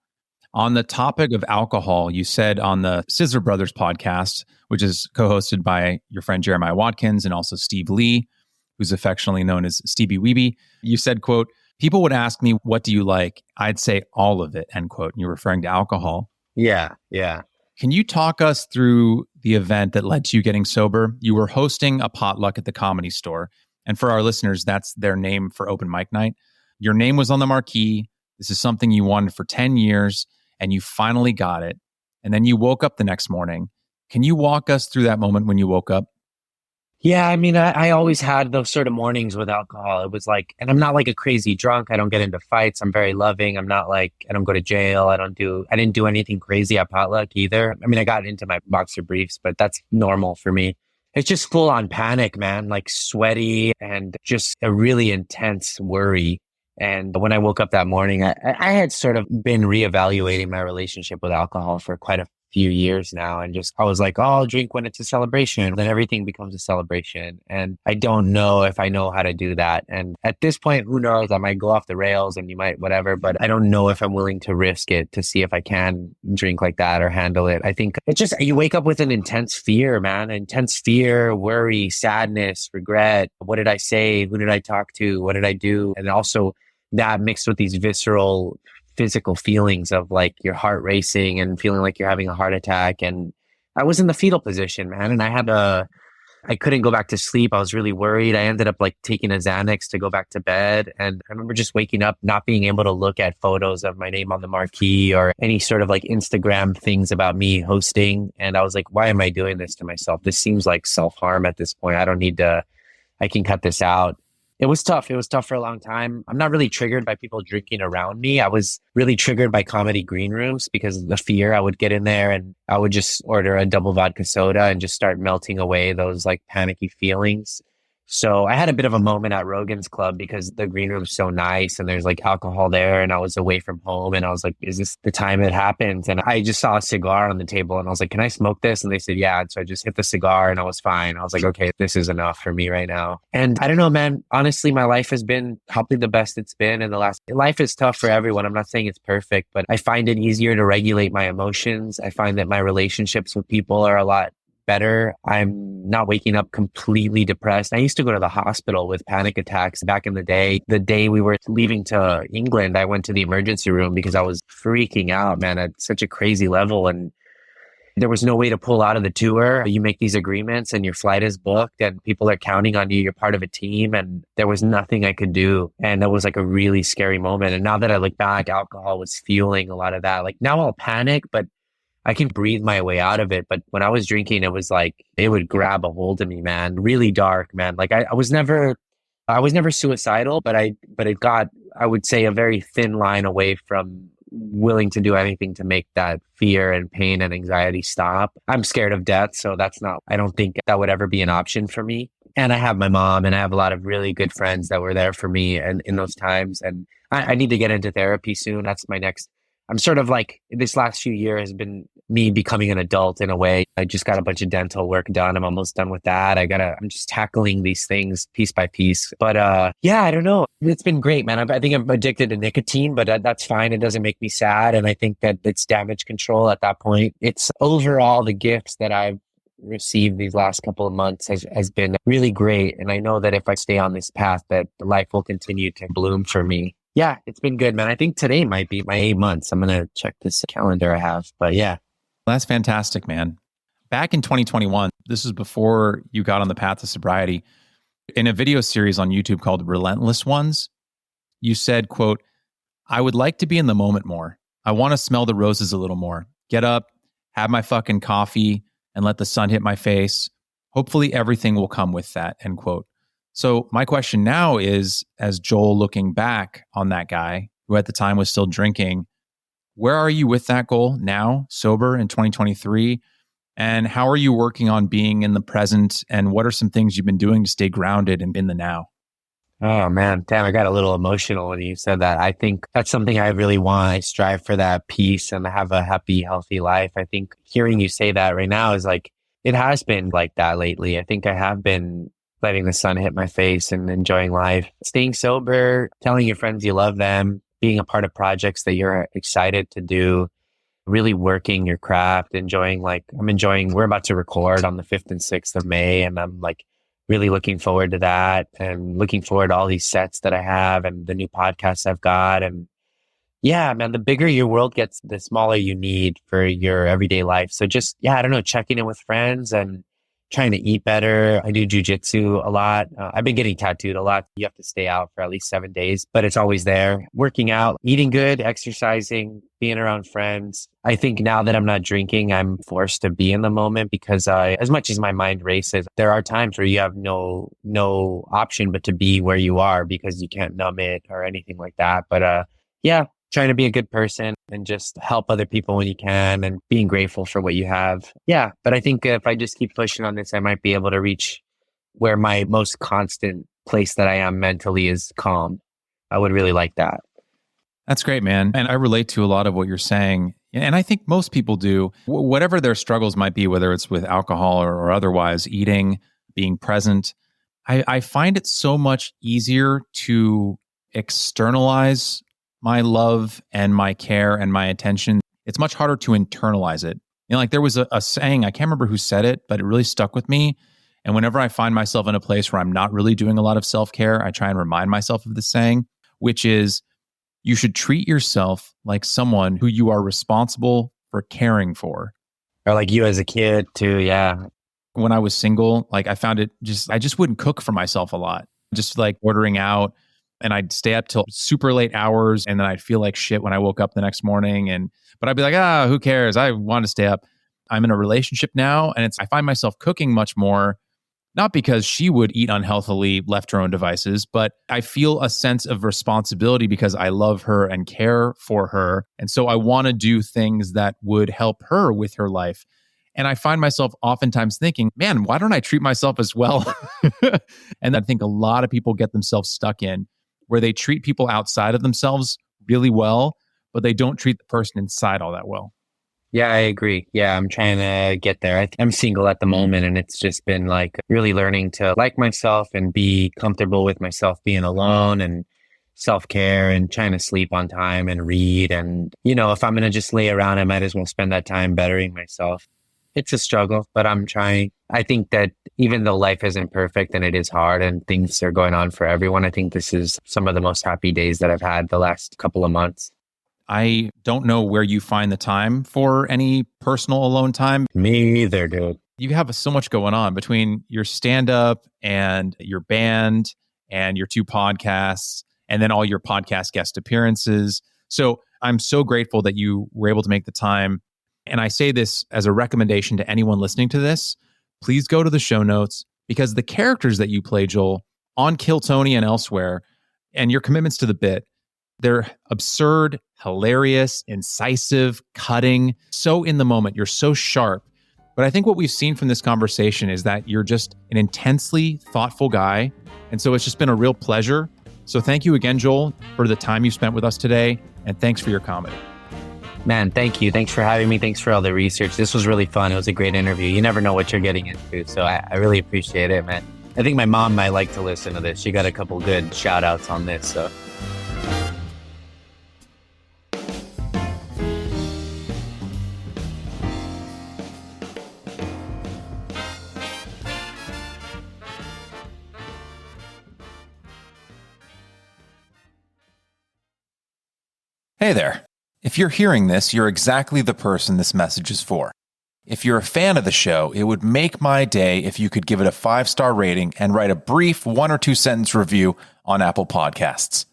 On the topic of alcohol, you said on the Sizzler Brothers podcast, which is co-hosted by your friend Jeremiah Watkins and also Steve Lee, who's affectionately known as Stevie Weeby, you said, quote, people would ask me, what do you like? I'd say all of it, end quote. And you're referring to alcohol. Yeah. Can you talk us through the event that led to you getting sober? You were hosting a potluck at the Comedy Store. And for our listeners, that's their name for open mic night. Your name was on the marquee. This is something you wanted for 10 years. And you finally got it. And then you woke up the next morning. Can you walk us through that moment when you woke up? Yeah, I mean, I always had those sort of mornings with alcohol. It was like, and I'm not like a crazy drunk. I don't get into fights. I'm very loving. I'm not like, I don't go to jail. I didn't do anything crazy at potluck either. I mean, I got into my boxer briefs, but that's normal for me. It's just full on panic, man, like sweaty and just a really intense worry. And when I woke up that morning, I had sort of been reevaluating my relationship with alcohol for quite a few years now. And just, I was like, oh, I'll drink when it's a celebration. Then everything becomes a celebration. And I don't know if I know how to do that. And at this point, who knows? I might go off the rails and you might whatever, but I don't know if I'm willing to risk it to see if I can drink like that or handle it. I think it's just, you wake up with an intense fear, man, intense fear, worry, sadness, regret. What did I say? Who did I talk to? What did I do? And also, that mixed with these visceral physical feelings of like your heart racing and feeling like you're having a heart attack. And I was in the fetal position, man. And I couldn't go back to sleep. I was really worried. I ended up like taking a Xanax to go back to bed. And I remember just waking up, not being able to look at photos of my name on the marquee or any sort of like Instagram things about me hosting. And I was like, why am I doing this to myself? This seems like self-harm at this point. I can cut this out. It was tough. It was tough for a long time. I'm not really triggered by people drinking around me. I was really triggered by comedy green rooms because of the fear. I would get in there and I would just order a double vodka soda and just start melting away those like panicky feelings. So I had a bit of a moment at Rogan's Club because the green room's so nice and there's like alcohol there and I was away from home and I was like, is this the time it happens? And I just saw a cigar on the table and I was like, can I smoke this? And they said, yeah. And so I just hit the cigar and I was fine. I was like, okay, this is enough for me right now. And I don't know, man, honestly, my life has been probably the best it's been in the last, life is tough for everyone. I'm not saying it's perfect, but I find it easier to regulate my emotions. I find that my relationships with people are a lot better. I'm not waking up completely depressed. I used to go to the hospital with panic attacks back in the day. The day we were leaving to England, I went to the emergency room because I was freaking out, man, at such a crazy level. And there was no way to pull out of the tour. You make these agreements and your flight is booked and people are counting on you. You're part of a team and there was nothing I could do. And that was like a really scary moment. And now that I look back, alcohol was fueling a lot of that. Like now I'll panic, but I can breathe my way out of it. But when I was drinking, it was like, it would grab a hold of me, man. Really dark, man. Like I was never suicidal, but it got, I would say, a very thin line away from willing to do anything to make that fear and pain and anxiety stop. I'm scared of death. So I don't think that would ever be an option for me. And I have my mom and I have a lot of really good friends that were there for me and in those times. And I need to get into therapy soon. That's my next. I'm sort of like, this last few years has been me becoming an adult in a way. I just got a bunch of dental work done. I'm almost done with that. I'm just tackling these things piece by piece. But yeah, I don't know. It's been great, man. I think I'm addicted to nicotine, but that's fine. It doesn't make me sad. And I think that it's damage control at that point. It's overall the gifts that I've received these last couple of months has been really great. And I know that if I stay on this path, that life will continue to bloom for me. Yeah, it's been good, man. I think today might be my 8 months. I'm going to check this calendar I have, but yeah. Well, that's fantastic, man. Back in 2021, this was before you got on the path to sobriety. In a video series on YouTube called Relentless Ones, you said, quote, "I would like to be in the moment more. I want to smell the roses a little more. Get up, have my fucking coffee, and let the sun hit my face. Hopefully everything will come with that," end quote. So my question now is, as Joel looking back on that guy who at the time was still drinking, where are you with that goal now, sober in 2023? And how are you working on being in the present? And what are some things you've been doing to stay grounded and in the now? Oh man, damn, I got a little emotional when you said that. I think that's something I really want. I strive for that peace and have a happy, healthy life. I think hearing you say that right now is like, it has been like that lately. I think I have been letting the sun hit my face and enjoying life, staying sober, telling your friends you love them, being a part of projects that you're excited to do, really working your craft, we're about to record on the 5th and 6th of May. And I'm like really looking forward to that and looking forward to all these sets that I have and the new podcasts I've got. And yeah, man, the bigger your world gets, the smaller you need for your everyday life. So just, yeah, I don't know, checking in with friends and trying to eat better. I do jujitsu a lot. I've been getting tattooed a lot. You have to stay out for at least 7 days, but it's always there. Working out, eating good, exercising, being around friends. I think now that I'm not drinking, I'm forced to be in the moment because as much as my mind races, there are times where you have no option but to be where you are because you can't numb it or anything like that. But yeah, trying to be a good person and just help other people when you can and being grateful for what you have. Yeah. But I think if I just keep pushing on this, I might be able to reach where my most constant place that I am mentally is calm. I would really like that. That's great, man. And I relate to a lot of what you're saying. And I think most people do, whatever their struggles might be, whether it's with alcohol or otherwise, eating, being present. I find it so much easier to externalize my love and my care and my attention. It's much harder to internalize it. You know, like there was a saying, I can't remember who said it, but it really stuck with me. And whenever I find myself in a place where I'm not really doing a lot of self-care, I try and remind myself of the saying, which is, you should treat yourself like someone who you are responsible for caring for. Or like you as a kid too, yeah. When I was single, like I just wouldn't cook for myself a lot. Just like ordering out. And I'd stay up till super late hours, and then I'd feel like shit when I woke up the next morning. But I'd be like, who cares? I want to stay up. I'm in a relationship now, and I find myself cooking much more, not because she would eat unhealthily, left her own devices, but I feel a sense of responsibility because I love her and care for her. And so I want to do things that would help her with her life. And I find myself oftentimes thinking, man, why don't I treat myself as well? And I think a lot of people get themselves stuck in where they treat people outside of themselves really well, but they don't treat the person inside all that well. Yeah, I agree. Yeah, I'm trying to get there. I'm single at the moment, and it's just been like really learning to like myself and be comfortable with myself being alone and self-care and trying to sleep on time and read. And, you know, if I'm going to just lay around, I might as well spend that time bettering myself. It's a struggle, but I'm trying. I think that even though life isn't perfect and it is hard and things are going on for everyone, I think this is some of the most happy days that I've had the last couple of months. I don't know where you find the time for any personal alone time. Me either, dude. You have so much going on between your stand-up and your band and your 2 podcasts and then all your podcast guest appearances. So I'm so grateful that you were able to make the time. And I say this as a recommendation to anyone listening to this. Please go to the show notes because the characters that you play, Joel, on Kill Tony and elsewhere, and your commitments to the bit, they're absurd, hilarious, incisive, cutting, so in the moment. You're so sharp. But I think what we've seen from this conversation is that you're just an intensely thoughtful guy. And so it's just been a real pleasure. So thank you again, Joel, for the time you spent with us today. And thanks for your comedy. Man, thank you. Thanks for having me. Thanks for all the research. This was really fun. It was a great interview. You never know what you're getting into. So I really appreciate it, man. I think my mom might like to listen to this. She got a couple good shout outs on this. So. Hey there. If you're hearing this, you're exactly the person this message is for. If you're a fan of the show, it would make my day if you could give it a 5-star rating and write a brief 1 or 2 sentence review on Apple Podcasts.